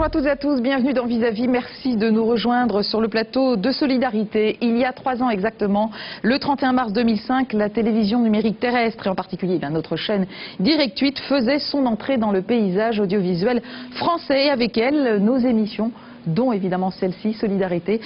Bonjour à toutes et à tous, bienvenue dans Vis-à-vis. Merci de nous rejoindre sur le plateau de Solidarité. Il y a 3 ans exactement, le 31 mars 2005, la télévision numérique terrestre, et en particulier notre chaîne Direct 8, faisait son entrée dans le paysage audiovisuel français. Et avec elle, nos émissions, dont évidemment celle-ci, Solidarité,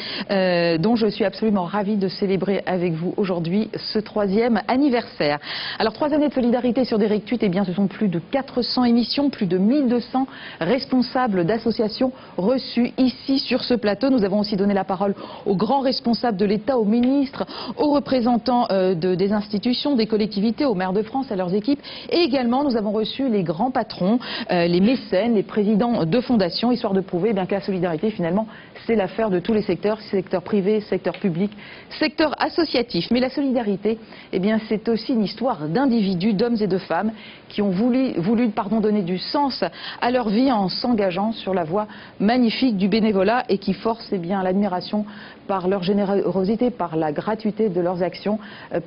dont je suis absolument ravie de célébrer avec vous aujourd'hui ce 3e anniversaire. Alors 3 années de Solidarité sur Direct 8, eh bien ce sont plus de 400 émissions, plus de 1200 responsables d'associations reçus ici sur ce plateau. Nous avons aussi donné la parole aux grands responsables de l'État, aux ministres, aux représentants des institutions, des collectivités, aux maires de France, à leurs équipes. Et également nous avons reçu les grands patrons, les mécènes, les présidents de fondations, histoire de prouver que la solidarité, finalement, c'est l'affaire de tous les secteurs, secteur privé, secteur public, secteur associatif. Mais la solidarité, eh bien, c'est aussi une histoire d'individus, d'hommes et de femmes qui ont voulu donner du sens à leur vie en s'engageant sur la voie magnifique du bénévolat et qui forcent l'admiration par leur générosité, par la gratuité de leurs actions,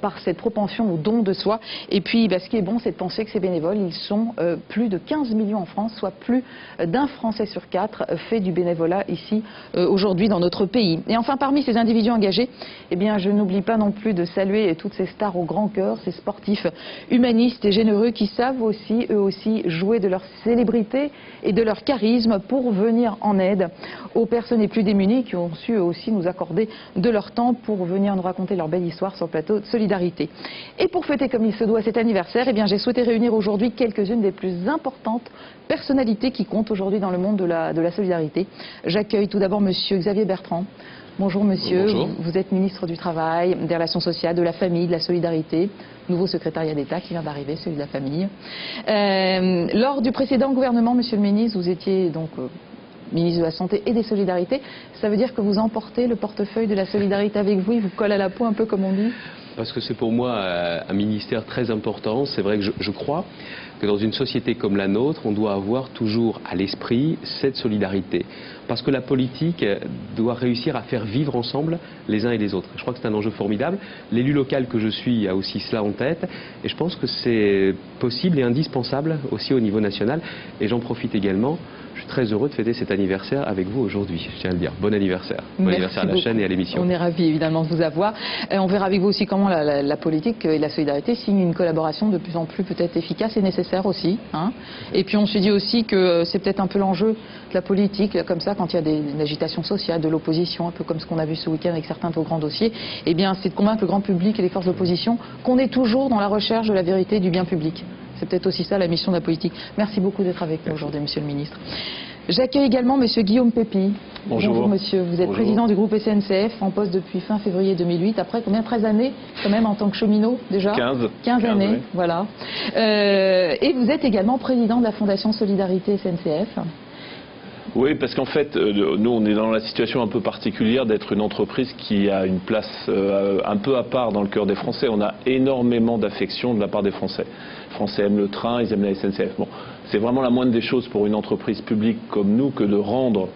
par cette propension au don de soi. Et puis, ce qui est bon, c'est de penser que ces bénévoles, ils sont plus de 15 millions en France, soit plus d'un Français sur 4 fait du bénévolat ici, aujourd'hui, dans notre pays. Et enfin, parmi ces individus engagés, eh bien, je n'oublie pas non plus de saluer toutes ces stars au grand cœur, ces sportifs humanistes et généreux qui savent aussi, eux aussi, jouer de leur célébrité et de leur charisme pour venir en aide aux personnes les plus démunies qui ont su eux aussi nous accorder de leur temps pour venir nous raconter leur belle histoire sur le plateau de Solidarité. Et pour fêter comme il se doit cet anniversaire, eh bien, j'ai souhaité réunir aujourd'hui quelques-unes des plus importantes personnalités qui comptent aujourd'hui dans le monde de la solidarité. J'accueille tout d'abord monsieur Xavier Bertrand. Bonjour monsieur, bonjour. Vous êtes ministre du Travail, des Relations sociales, de la Famille, de la Solidarité, nouveau secrétariat d'État qui vient d'arriver, celui de la Famille. Lors du précédent gouvernement, monsieur le ministre, vous étiez donc ministre de la Santé et des Solidarités. Ça veut dire que vous emportez le portefeuille de la solidarité avec vous, il vous colle à la peau un peu comme on dit? Parce que c'est pour moi un ministère très important. C'est vrai que je crois que dans une société comme la nôtre, on doit avoir toujours à l'esprit cette solidarité. Parce que la politique doit réussir à faire vivre ensemble les uns et les autres. Je crois que c'est un enjeu formidable. L'élu local que je suis a aussi cela en tête. Et je pense que c'est possible et indispensable aussi au niveau national. Et j'en profite également. Je suis très heureux de fêter cet anniversaire avec vous aujourd'hui, je tiens à le dire. Bon anniversaire. Bon anniversaire à la chaîne et à l'émission. On est ravis évidemment de vous avoir. On verra avec vous aussi comment la politique et la solidarité signent une collaboration de plus en plus peut-être efficace et nécessaire aussi. Et puis on se dit aussi que c'est peut-être un peu l'enjeu de la politique, comme ça, quand il y a une agitation sociale de l'opposition, un peu comme ce qu'on a vu ce week-end avec certains de vos grands dossiers, eh bien c'est de convaincre le grand public et les forces d'opposition qu'on est toujours dans la recherche de la vérité et du bien public. C'est peut-être aussi ça la mission de la politique. Merci beaucoup d'être avec nous aujourd'hui, monsieur le ministre. J'accueille également monsieur Guillaume Pépi. Bonjour. Bonjour monsieur, vous êtes président du groupe SNCF, en poste depuis fin février 2008. Après combien? 13 années quand même en tant que cheminot déjà? 15 années, oui. Voilà. Et vous êtes également président de la Fondation Solidarité SNCF. Oui, parce qu'en fait, nous, on est dans la situation un peu particulière d'être une entreprise qui a une place un peu à part dans le cœur des Français. On a énormément d'affection de la part des Français. Les Français aiment le train, ils aiment la SNCF. Bon, c'est vraiment la moindre des choses pour une entreprise publique comme nous que de rendre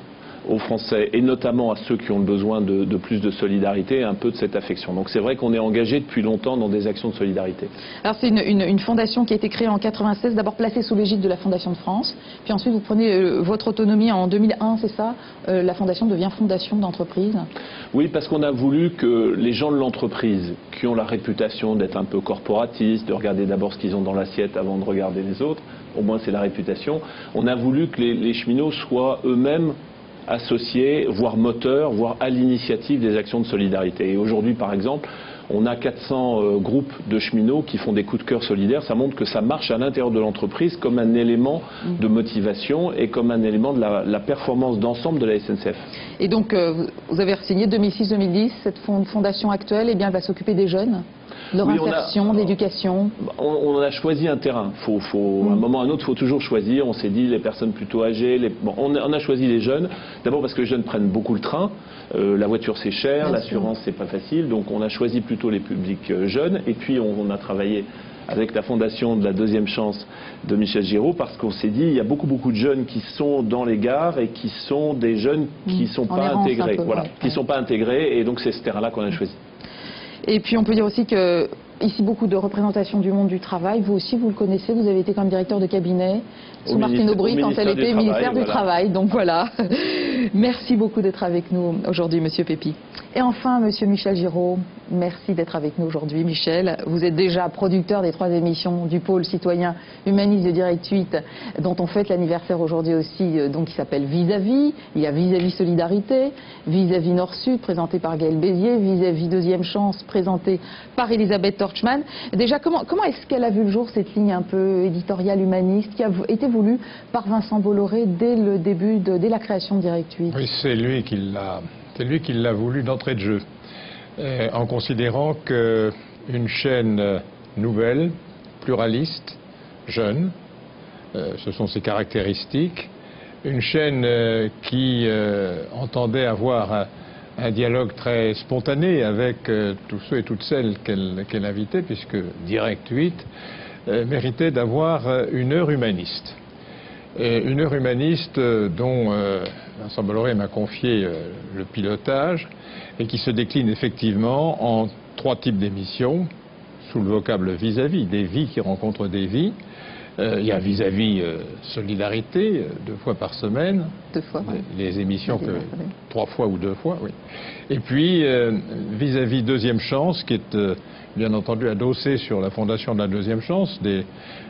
aux Français, et notamment à ceux qui ont besoin de plus de solidarité, un peu de cette affection. Donc c'est vrai qu'on est engagé depuis longtemps dans des actions de solidarité. Alors c'est une fondation qui a été créée en 96, d'abord placée sous l'égide de la Fondation de France, puis ensuite vous prenez votre autonomie en 2001, c'est ça? La fondation devient fondation d'entreprise? Oui, parce qu'on a voulu que les gens de l'entreprise, qui ont la réputation d'être un peu corporatistes, de regarder d'abord ce qu'ils ont dans l'assiette avant de regarder les autres, au moins c'est la réputation, on a voulu que les cheminots soient eux-mêmes associés, voire moteurs, voire à l'initiative des actions de solidarité. Et aujourd'hui, par exemple, on a 400 groupes de cheminots qui font des coups de cœur solidaires. Ça montre que ça marche à l'intérieur de l'entreprise comme un élément de motivation et comme un élément de la performance d'ensemble de la SNCF. Et donc, vous avez signé 2006-2010, cette fondation actuelle, eh bien, elle va s'occuper des jeunes, de leur insertion, d'éducation. On a choisi un terrain. À un moment ou à un autre, il faut toujours choisir. On s'est dit les personnes plutôt âgées. On a choisi les jeunes. D'abord parce que les jeunes prennent beaucoup le train. La voiture c'est cher, l'assurance c'est pas facile. Donc on a choisi plutôt les publics jeunes. Et puis on a travaillé avec la fondation de la deuxième chance de Michel Giraud, parce qu'on s'est dit il y a beaucoup de jeunes qui sont dans les gares et qui sont des jeunes qui ne sont pas intégrés. Voilà, qui sont pas intégrés, et donc c'est ce terrain-là qu'on a choisi. Et puis on peut dire aussi que ici beaucoup de représentation du monde du travail. Vous aussi, vous le connaissez, vous avez été comme directeur de cabinet sous Martine Aubry quand elle était ministère du Travail. Donc voilà. Merci beaucoup d'être avec nous aujourd'hui, Monsieur Pépi. Et enfin, Monsieur Michel Giraud, merci d'être avec nous aujourd'hui. Michel, vous êtes déjà producteur des 3 émissions du pôle citoyen humaniste de Direct 8, dont on fête l'anniversaire aujourd'hui aussi, donc qui s'appelle Vis-à-vis. Il y a Vis-à-vis Solidarité, Vis-à-vis Nord-Sud, présenté par Gaël Bézier, Vis-à-vis Deuxième Chance, présenté par Elisabeth Torchman. Déjà, comment est-ce qu'elle a vu le jour, cette ligne un peu éditoriale humaniste, qui a été voulue par Vincent Bolloré dès le début, dès la création de Direct 8? Oui, c'est lui qui l'a voulu d'entrée de jeu, en considérant qu'une chaîne nouvelle, pluraliste, jeune, ce sont ses caractéristiques, une chaîne qui entendait avoir un dialogue très spontané avec tous ceux et toutes celles qu'elle invitait, puisque Direct 8 méritait d'avoir une heure humaniste. Une heure humaniste dont Vincent Bolloré m'a confié le pilotage et qui se décline effectivement en 3 types d'émissions, sous le vocable vis-à-vis, des vies qui rencontrent des vies. Il y a vis-à-vis solidarité, 2 fois par semaine. 2 fois, oui. Les émissions que 3 fois ou 2 fois, oui. Et puis vis-à-vis Deuxième Chance, qui est bien entendu adossé sur la fondation de la Deuxième Chance, des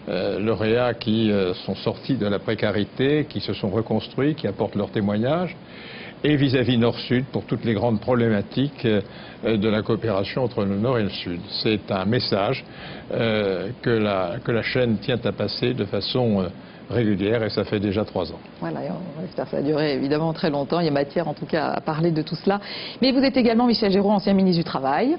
lauréats qui sont sortis de la précarité, qui se sont reconstruits, qui apportent leur témoignage, et vis-à-vis Nord-Sud pour toutes les grandes problématiques de la coopération entre le Nord et le Sud. C'est un message que la chaîne tient à passer de façon régulière, et ça fait déjà 3 ans. Voilà, et on espère que ça va durer évidemment très longtemps. Il y a matière en tout cas à parler de tout cela. Mais vous êtes également, Michel Giraud, ancien ministre du Travail,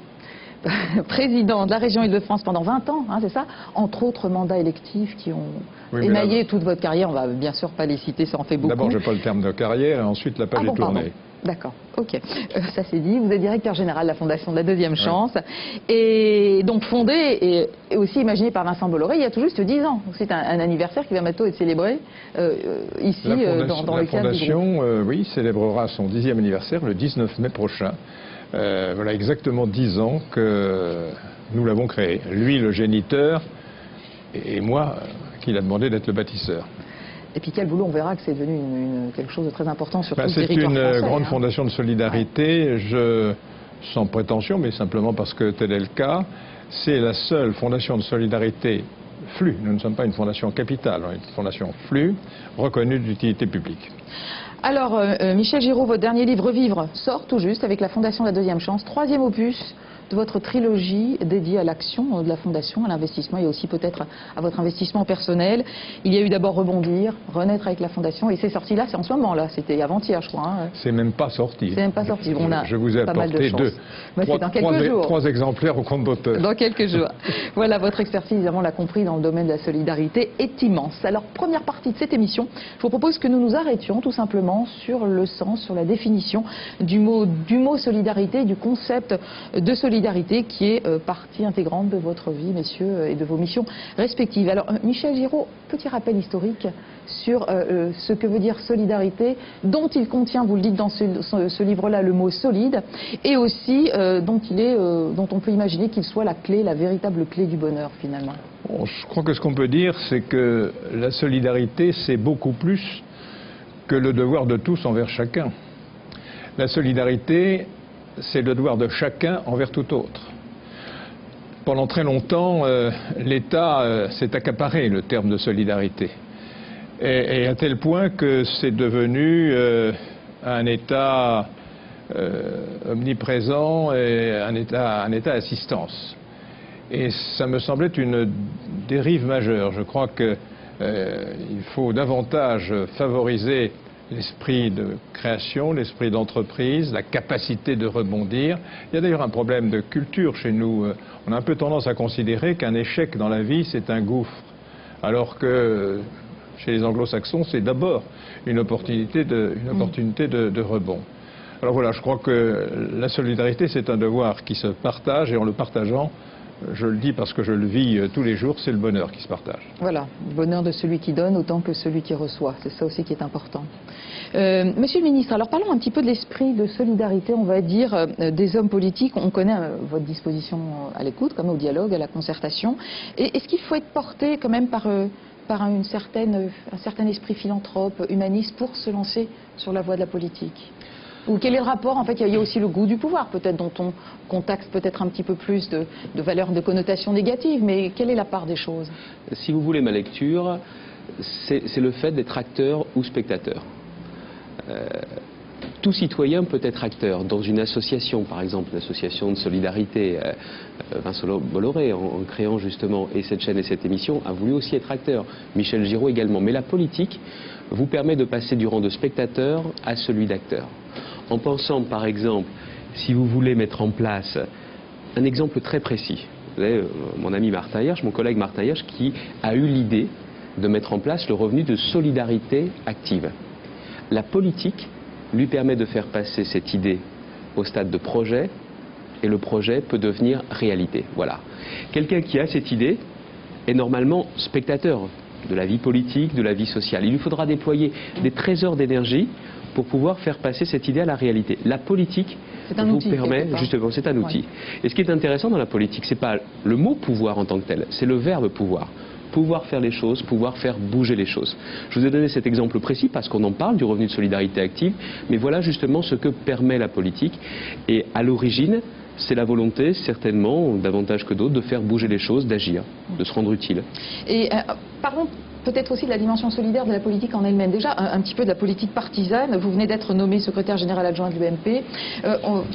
président de la région Île-de-France pendant 20 ans, hein, c'est ça? Entre autres mandats électifs qui ont émaillé toute votre carrière. On va bien sûr pas les citer, ça en fait beaucoup. D'abord, je n'ai pas le terme de carrière, et ensuite la page est tournée. D'accord, ok. Ça c'est dit. Vous êtes directeur général de la Fondation de la Deuxième Chance, et donc fondé et aussi imaginé par Vincent Bolloré il y a tout juste 10 ans. C'est un anniversaire qui va bientôt être célébré ici dans le cadre du groupe. La Fondation, oui, célébrera son 10e anniversaire le 19 mai prochain. Voilà exactement 10 ans que nous l'avons créé. Lui, le géniteur, et moi, qui l'a demandé d'être le bâtisseur. Et puis quel boulot, on verra que c'est devenu quelque chose de très important sur tout le territoire français. C'est une grande fondation de solidarité, sans prétention, mais simplement parce que tel est le cas. C'est la seule fondation de solidarité flux. Nous ne sommes pas une fondation capitale, on est une fondation flux, reconnue d'utilité publique. Alors, Michel Giraud, votre dernier livre, Revivre, sort tout juste avec la Fondation de la Deuxième Chance, 3e opus de votre trilogie dédiée à l'action de la Fondation, à l'investissement et aussi peut-être à votre investissement personnel. Il y a eu d'abord Rebondir, Renaître avec la Fondation, et c'est sorti là, c'est en ce moment là, c'était avant-hier je crois. Hein. C'est même pas sorti. C'est même pas sorti. Je vous ai apporté trois exemplaires au compte d'auteur. Dans quelques jours. Voilà, votre expertise, évidemment, on l'a compris, dans le domaine de la solidarité est immense. Alors, première partie de cette émission, je vous propose que nous nous arrêtions tout simplement sur le sens, sur la définition du mot solidarité, du concept de solidarité qui est partie intégrante de votre vie, messieurs, et de vos missions respectives. Alors, Michel Giraud, petit rappel historique sur ce que veut dire solidarité, dont il contient, vous le dites dans ce livre-là, le mot solide, et aussi dont on peut imaginer qu'il soit la clé, la véritable clé du bonheur, finalement. Bon, je crois que ce qu'on peut dire, c'est que la solidarité, c'est beaucoup plus que le devoir de tous envers chacun. La solidarité, c'est le devoir de chacun envers tout autre. Pendant très longtemps, l'État s'est accaparé le terme de solidarité. Et à tel point que c'est devenu un État omniprésent et un État assistance. Et ça me semblait une dérive majeure. Je crois qu'il faut davantage favoriser l'esprit de création, l'esprit d'entreprise, la capacité de rebondir. Il y a d'ailleurs un problème de culture chez nous. On a un peu tendance à considérer qu'un échec dans la vie, c'est un gouffre. Alors que chez les anglo-saxons, c'est d'abord une opportunité de rebond. Alors voilà, je crois que la solidarité, c'est un devoir qui se partage, et en le partageant, je le dis parce que je le vis tous les jours, c'est le bonheur qui se partage. Voilà, le bonheur de celui qui donne autant que celui qui reçoit. C'est ça aussi qui est important. Monsieur le ministre, alors parlons un petit peu de l'esprit de solidarité, on va dire, des hommes politiques. On connaît votre disposition à l'écoute, comme au dialogue, à la concertation. Et est-ce qu'il faut être porté quand même par un certain esprit philanthrope, humaniste, pour se lancer sur la voie de la politique? Ou quel est le rapport? En fait, il y a aussi le goût du pouvoir, peut-être, dont on contacte peut-être un petit peu plus de valeurs de connotation négative. Mais quelle est la part des choses? Si vous voulez ma lecture, c'est le fait d'être acteur ou spectateur. Tout citoyen peut être acteur dans une association, par exemple, l'association de solidarité. Vincent Bolloré, en créant justement et cette chaîne et cette émission, a voulu aussi être acteur. Michel Giraud également. Mais la politique vous permet de passer du rang de spectateur à celui d'acteur. En pensant, par exemple, si vous voulez mettre en place un exemple très précis. Vous avez mon ami Martin Hirsch, mon collègue Martin Hirsch, qui a eu l'idée de mettre en place le revenu de solidarité active. La politique lui permet de faire passer cette idée au stade de projet, et le projet peut devenir réalité. Voilà. Quelqu'un qui a cette idée est normalement spectateur de la vie politique, de la vie sociale. Il lui faudra déployer des trésors d'énergie pour pouvoir faire passer cette idée à la réalité. La politique vous permet, justement, c'est un outil. Et ce qui est intéressant dans la politique, c'est pas le mot pouvoir en tant que tel, c'est le verbe pouvoir. Pouvoir faire les choses, pouvoir faire bouger les choses. Je vous ai donné cet exemple précis parce qu'on en parle du revenu de solidarité active, mais voilà justement ce que permet la politique. Et à l'origine, c'est la volonté, certainement, davantage que d'autres, de faire bouger les choses, d'agir, de se rendre utile. Et parlons peut-être aussi de la dimension solidaire de la politique en elle-même. Déjà, un petit peu de la politique partisane. Vous venez d'être nommé secrétaire général adjoint de l'UMP.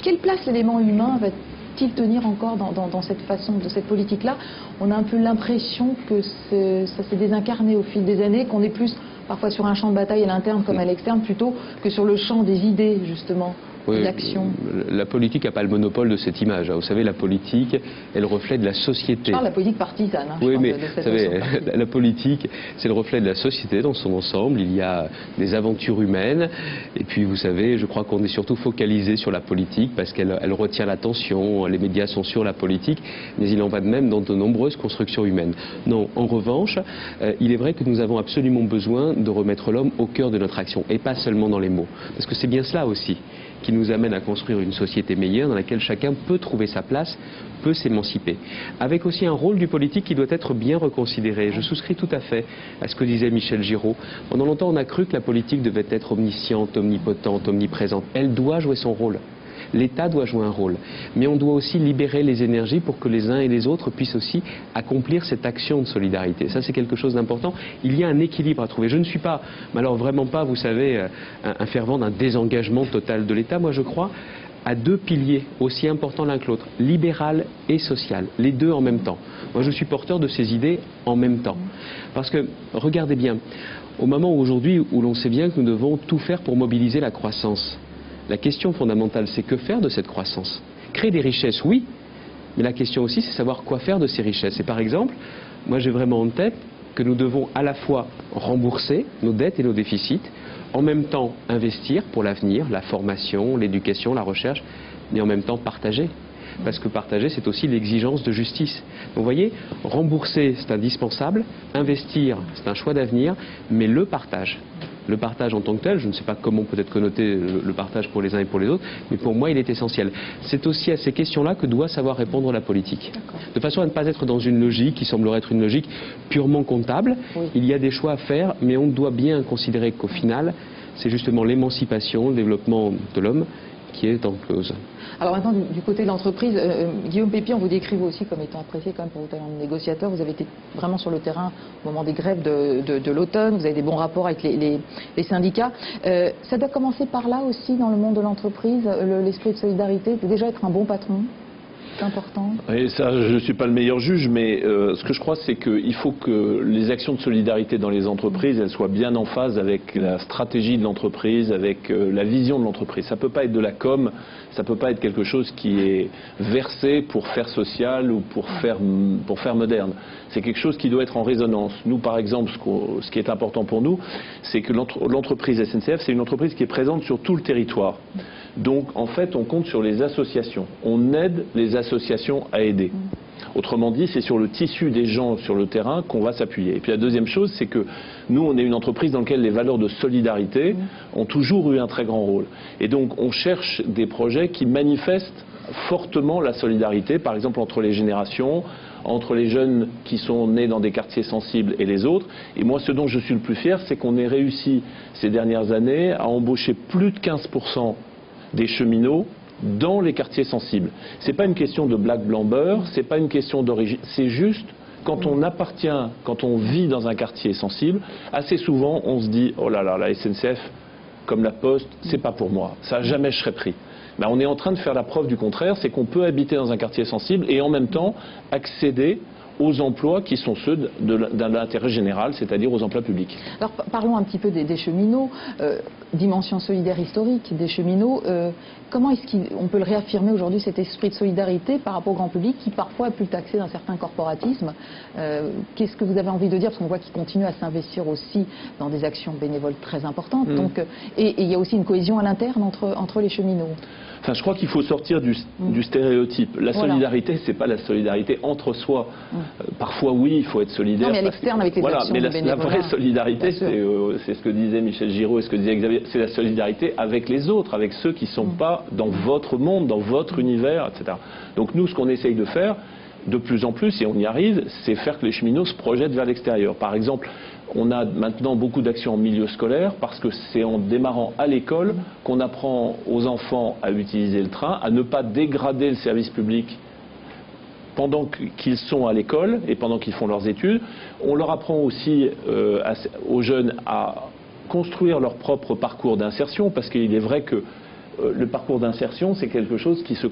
Quelle place l'élément humain va-t-il tenir encore dans cette façon, de cette politique-là? On a un peu l'impression que ça s'est désincarné au fil des années, qu'on est plus parfois sur un champ de bataille à l'interne comme à l'externe, plutôt que sur le champ des idées, justement. Oui, l'action. La politique n'a pas le monopole de cette image. Vous savez, la politique est le reflet de la société. Je parle de la politique partisane. Oui, mais vous savez, la politique, c'est le reflet de la société dans son ensemble. Il y a des aventures humaines. Et puis, vous savez, je crois qu'on est surtout focalisé sur la politique parce qu'elle retient l'attention. Les médias sont sur la politique. Mais il en va de même dans de nombreuses constructions humaines. Non, en revanche, il est vrai que nous avons absolument besoin de remettre l'homme au cœur de notre action. Et pas seulement dans les mots. Parce que c'est bien cela aussi qui nous amène à construire une société meilleure dans laquelle chacun peut trouver sa place, peut s'émanciper. Avec aussi un rôle du politique qui doit être bien reconsidéré. Je souscris tout à fait à ce que disait Michel Giraud. Pendant longtemps, on a cru que la politique devait être omnisciente, omnipotente, omniprésente. Elle doit jouer son rôle. L'État doit jouer un rôle, mais on doit aussi libérer les énergies pour que les uns et les autres puissent aussi accomplir cette action de solidarité. Ça, c'est quelque chose d'important. Il y a un équilibre à trouver. Je ne suis pas, mais alors vraiment pas, vous savez, un fervent d'un désengagement total de l'État. Moi, je crois à deux piliers aussi importants l'un que l'autre, libéral et social, les deux en même temps. Moi, je suis porteur de ces idées en même temps. Parce que, regardez bien, au moment aujourd'hui où l'on sait bien que nous devons tout faire pour mobiliser la croissance, la question fondamentale, c'est que faire de cette croissance? Créer des richesses, oui, mais la question aussi, c'est savoir quoi faire de ces richesses. Et par exemple, moi j'ai vraiment en tête que nous devons à la fois rembourser nos dettes et nos déficits, en même temps investir pour l'avenir, la formation, l'éducation, la recherche, mais en même temps partager. Parce que partager, c'est aussi l'exigence de justice. Donc vous voyez, rembourser, c'est indispensable, investir, c'est un choix d'avenir, mais le partage en tant que tel, je ne sais pas comment peut être connoté le partage pour les uns et pour les autres, mais pour moi il est essentiel. C'est aussi à ces questions-là que doit savoir répondre la politique. De façon à ne pas être dans une logique qui semblerait être une logique purement comptable. Oui. Il y a des choix à faire, mais on doit bien considérer qu'au final, c'est justement l'émancipation, le développement de l'homme qui est en cause. Alors maintenant, du côté de l'entreprise, Guillaume Pépi, on vous décrit vous aussi comme étant apprécié quand même pour votre talent de négociateur. Vous avez été vraiment sur le terrain au moment des grèves de l'automne, vous avez des bons rapports avec les syndicats. Ça doit commencer par là aussi dans le monde de l'entreprise, l'esprit de solidarité, déjà être un bon patron. C'est important. Et ça, je ne suis pas le meilleur juge, mais ce que je crois, c'est qu'il faut que les actions de solidarité dans les entreprises, elles soient bien en phase avec la stratégie de l'entreprise, avec la vision de l'entreprise. Ça ne peut pas être de la com, ça ne peut pas être quelque chose qui est versé pour faire social ou pour faire moderne. C'est quelque chose qui doit être en résonance. Nous, par exemple, ce qui est important pour nous, c'est que l'entreprise SNCF, c'est une entreprise qui est présente sur tout le territoire. Donc, en fait, on compte sur les associations. On aide les associations à aider. Autrement dit, c'est sur le tissu des gens sur le terrain qu'on va s'appuyer. Et puis la deuxième chose, c'est que nous, on est une entreprise dans laquelle les valeurs de solidarité ont toujours eu un très grand rôle. Et donc, on cherche des projets qui manifestent fortement la solidarité, par exemple entre les générations, entre les jeunes qui sont nés dans des quartiers sensibles et les autres. Et moi, ce dont je suis le plus fier, c'est qu'on ait réussi ces dernières années à embaucher plus de 15% des cheminots dans les quartiers sensibles. C'est pas une question de black blanc beurre, c'est pas une question d'origine, c'est juste quand on appartient, quand on vit dans un quartier sensible, assez souvent on se dit oh là là, la SNCF comme la Poste, c'est pas pour moi, ça jamais je serais pris. Ben, on est en train de faire la preuve du contraire, c'est qu'on peut habiter dans un quartier sensible et en même temps accéder aux emplois qui sont ceux de l'intérêt général, c'est-à-dire aux emplois publics. Alors parlons un petit peu des cheminots, dimension solidaire historique des cheminots. Comment est-ce qu'on peut le réaffirmer aujourd'hui, cet esprit de solidarité par rapport au grand public qui parfois a pu le taxer d'un certain corporatisme? Qu'est-ce que vous avez envie de dire? Parce qu'on voit qu'ils continuent à s'investir aussi dans des actions bénévoles très importantes. Donc, et il y a aussi une cohésion à l'interne entre les cheminots. Enfin, je crois qu'il faut sortir du stéréotype. La solidarité, c'est pas la solidarité entre soi. Parfois, oui, il faut être solidaire. Non, mais à l'externe, avec les actions mais bénévolat. la vraie solidarité, c'est ce que disait Michel Giraud et ce que disait Xavier, c'est la solidarité avec les autres, avec ceux qui ne sont pas dans votre monde, dans votre univers, etc. Donc nous, ce qu'on essaye de faire, de plus en plus, et on y arrive, c'est faire que les cheminots se projettent vers l'extérieur. Par exemple, on a maintenant beaucoup d'actions en milieu scolaire parce que c'est en démarrant à l'école qu'on apprend aux enfants à utiliser le train, à ne pas dégrader le service public pendant qu'ils sont à l'école et pendant qu'ils font leurs études. On leur apprend aussi aux jeunes à construire leur propre parcours d'insertion parce qu'il est vrai que le parcours d'insertion, c'est quelque chose qui se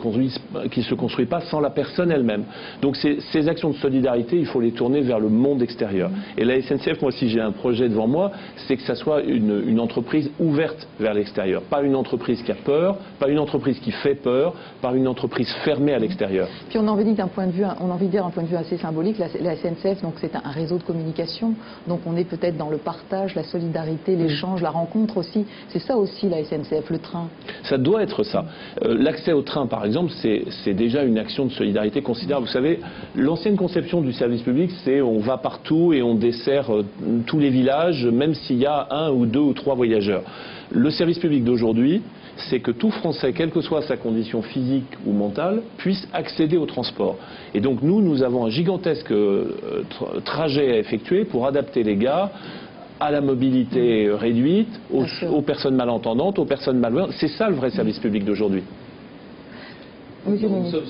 construit pas sans la personne elle-même. Donc ces actions de solidarité, il faut les tourner vers le monde extérieur. Et la SNCF, moi, si j'ai un projet devant moi, c'est que ça soit une entreprise ouverte vers l'extérieur. Pas une entreprise qui a peur, pas une entreprise qui fait peur, pas une entreprise fermée à l'extérieur. Puis on a envie de dire d'un point de vue assez symbolique, la SNCF, donc c'est un réseau de communication. Donc on est peut-être dans le partage, la solidarité, l'échange, la rencontre aussi. C'est ça aussi la SNCF, le train. Ça doit être ça. L'accès au train, par exemple, c'est déjà une action de solidarité considérable. Vous savez, l'ancienne conception du service public, c'est on va partout et on dessert tous les villages, même s'il y a 1 ou 2 ou 3 voyageurs. Le service public d'aujourd'hui, c'est que tout Français, quelle que soit sa condition physique ou mentale, puisse accéder au transport. Et donc nous avons un gigantesque trajet à effectuer pour adapter les gares à la mobilité réduite, aux personnes malentendantes, aux personnes malvoyantes. C'est ça le vrai service public d'aujourd'hui. Nous sommes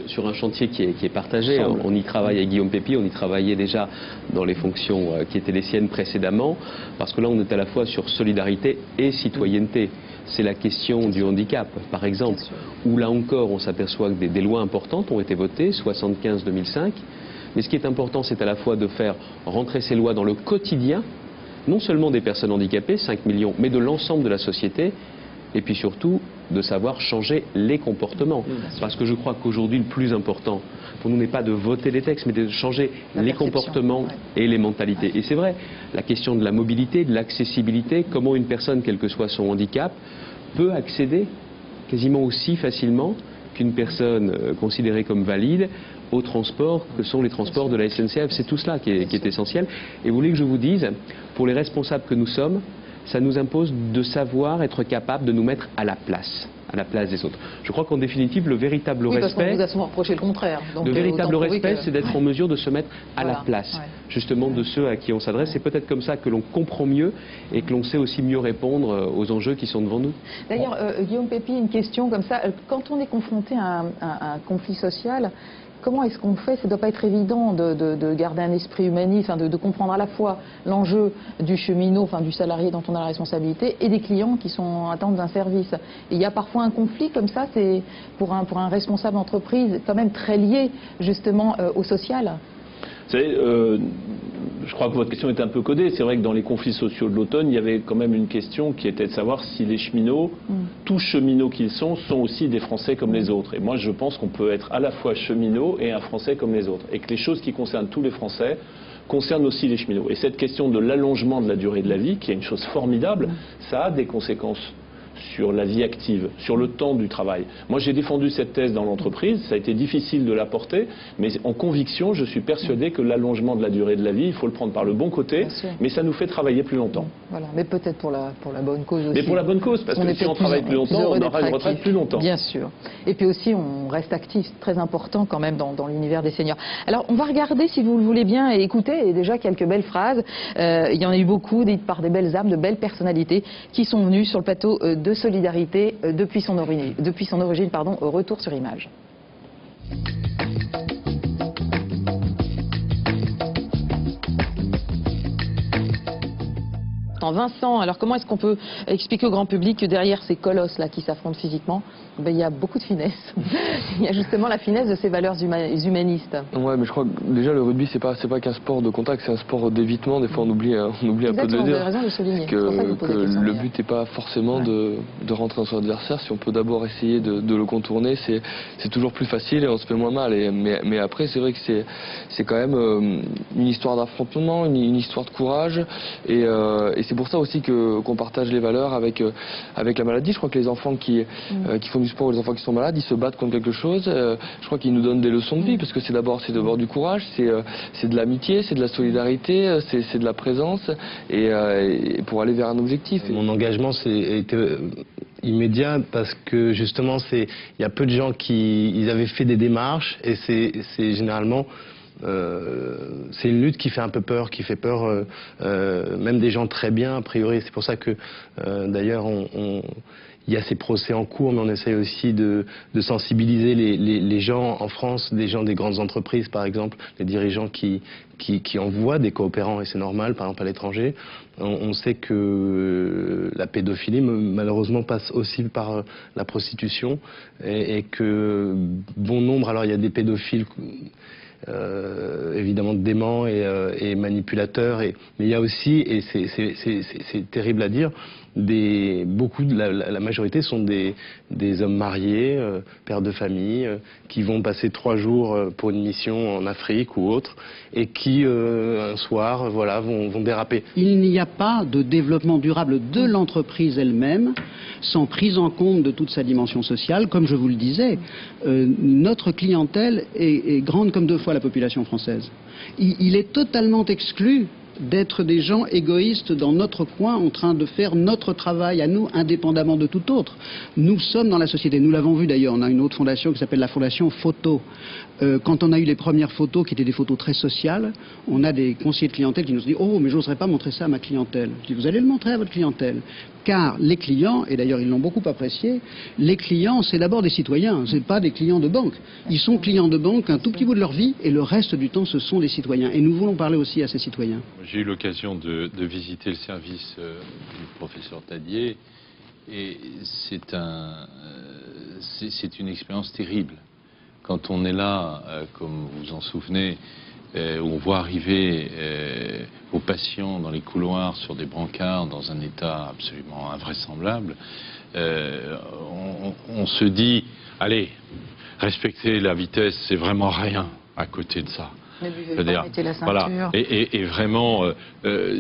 sur un chantier qui est partagé. On y travaille avec Guillaume Pépi, on y travaillait déjà dans les fonctions qui étaient les siennes précédemment, parce que là on est à la fois sur solidarité et citoyenneté. C'est la question du handicap, par exemple, où là encore on s'aperçoit que des lois importantes ont été votées, 75-2005, mais ce qui est important c'est à la fois de faire rentrer ces lois dans le quotidien, non seulement des personnes handicapées, 5 millions, mais de l'ensemble de la société, et puis surtout de savoir changer les comportements. Parce que je crois qu'aujourd'hui, le plus important pour nous n'est pas de voter les textes, mais de changer les comportements et les mentalités. Et c'est vrai, la question de la mobilité, de l'accessibilité, comment une personne, quel que soit son handicap, peut accéder quasiment aussi facilement qu'une personne considérée comme valide aux transports que sont les transports de la SNCF. C'est tout cela qui est essentiel. Et vous voulez que je vous dise, pour les responsables que nous sommes, ça nous impose de savoir être capable de nous mettre à la place des autres. Je crois qu'en définitive, le véritable respect... parce qu'on vous a souvent reproché le contraire. Donc le véritable respect, c'est d'être en mesure de se mettre à la place, justement, de ceux à qui on s'adresse. C'est peut-être comme ça que l'on comprend mieux et que l'on sait aussi mieux répondre aux enjeux qui sont devant nous. D'ailleurs, Guillaume Pépi, une question comme ça. Quand on est confronté à un conflit social, comment est-ce qu'on fait? Ça ne doit pas être évident de garder un esprit humaniste, de comprendre à la fois l'enjeu du cheminot, du salarié dont on a la responsabilité, et des clients qui sont en attente d'un service. Et il y a parfois un conflit comme ça, c'est pour un responsable d'entreprise quand même très lié justement au social. Vous savez, je crois que votre question est un peu codée. C'est vrai que dans les conflits sociaux de l'automne, il y avait quand même une question qui était de savoir si les cheminots, tous cheminots qu'ils sont aussi des Français comme les autres. Et moi, je pense qu'on peut être à la fois cheminot et un Français comme les autres. Et que les choses qui concernent tous les Français concernent aussi les cheminots. Et cette question de l'allongement de la durée de la vie, qui est une chose formidable, ça a des conséquences sur la vie active, sur le temps du travail. Moi, j'ai défendu cette thèse dans l'entreprise, ça a été difficile de la porter, mais en conviction, je suis persuadé que l'allongement de la durée de la vie, il faut le prendre par le bon côté, mais ça nous fait travailler plus longtemps. Voilà, mais peut-être pour la bonne cause aussi. Mais pour la bonne cause, parce que si on travaille plus longtemps, on aura une retraite plus longtemps. Bien sûr. Et puis aussi, on reste actif, c'est très important quand même dans l'univers des seniors. Alors, on va regarder, si vous le voulez bien, et écouter déjà quelques belles phrases. Il y en a eu beaucoup, dites par des belles âmes, de belles personnalités qui sont venues sur le plateau de Solidarité depuis son origine, au retour sur image. Vincent, alors comment est-ce qu'on peut expliquer au grand public que derrière ces colosses-là qui s'affrontent physiquement, il y a beaucoup de finesse. Il y a justement la finesse de ces valeurs humanistes. Ouais, mais je crois que déjà le rugby, c'est pas qu'un sport de contact, c'est un sport d'évitement. Des fois, on oublie un peu de le dire. Vous avez raison de le souligner. Que le but n'est pas forcément de rentrer dans son adversaire. Si on peut d'abord essayer de le contourner, c'est toujours plus facile et on se fait moins mal. Mais après, c'est vrai que c'est quand même une histoire d'affrontement, une histoire de courage. Et c'est pour ça aussi qu'on partage les valeurs avec la maladie. Je crois que les enfants qui font du sport ou les enfants qui sont malades, ils se battent contre quelque chose. Je crois qu'ils nous donnent des leçons de vie parce que c'est d'abord du courage, c'est de l'amitié, c'est de la solidarité, c'est de la présence et pour aller vers un objectif. Mon engagement était immédiat parce que justement il y a peu de gens qui avaient fait des démarches et c'est généralement c'est une lutte qui fait un peu peur, qui fait peur même des gens très bien a priori. C'est pour ça que d'ailleurs il y a ces procès en cours, mais on essaye aussi de sensibiliser les gens en France, des gens des grandes entreprises par exemple, les dirigeants qui envoient des coopérants, et c'est normal, par exemple à l'étranger. On sait que la pédophilie malheureusement passe aussi par la prostitution et que bon nombre, alors il y a des pédophiles évidemment dément et manipulateur, mais il y a aussi, et c'est terrible à dire, la majorité sont des hommes mariés, pères de famille, qui vont passer 3 jours pour une mission en Afrique ou autre, et qui un soir vont déraper. Il n'y a pas de développement durable de l'entreprise elle-même sans prise en compte de toute sa dimension sociale. Comme je vous le disais, notre clientèle est grande comme 2 fois la population française. Il est totalement exclu d'être des gens égoïstes dans notre coin en train de faire notre travail à nous, indépendamment de tout autre. Nous sommes dans la société. Nous l'avons vu d'ailleurs, on a une autre fondation qui s'appelle la Fondation Photo. Quand on a eu les premières photos qui étaient des photos très sociales, on a des conseillers de clientèle qui nous ont dit « Oh, mais j'oserais pas montrer ça à ma clientèle ». Je dis « Vous allez le montrer à votre clientèle ». Car les clients, et d'ailleurs ils l'ont beaucoup apprécié, les clients c'est d'abord des citoyens, c'est pas des clients de banque. Ils sont clients de banque un tout petit bout de leur vie et le reste du temps ce sont des citoyens. Et nous voulons parler aussi à ces citoyens. J'ai eu l'occasion de visiter le service du professeur Tadier et c'est une expérience terrible. Quand on est là, comme vous vous en souvenez, où on voit arriver vos patients dans les couloirs sur des brancards dans un état absolument invraisemblable, on se dit, allez, respecter la vitesse, c'est vraiment rien à côté de ça. C'est-à-dire, voilà, et vraiment,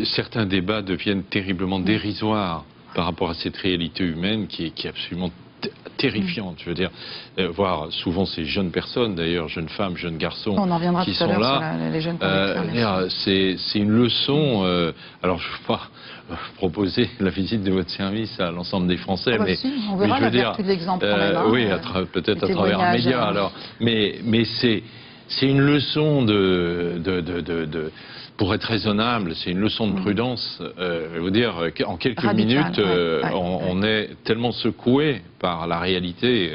certains débats deviennent terriblement dérisoires par rapport à cette réalité humaine qui est absolument terrifiante. Je veux dire, voir souvent ces jeunes personnes, d'ailleurs, jeunes femmes, jeunes garçons, qui sont là. C'est une leçon. Alors, je ne veux pas proposer la visite de votre service à l'ensemble des Français, mais on verra je veux dire, oui, peut-être à travers un média. Alors, mais c'est une leçon pour être raisonnable, c'est une leçon de prudence. Je veux dire qu'en quelques minutes, on est tellement secoué par la réalité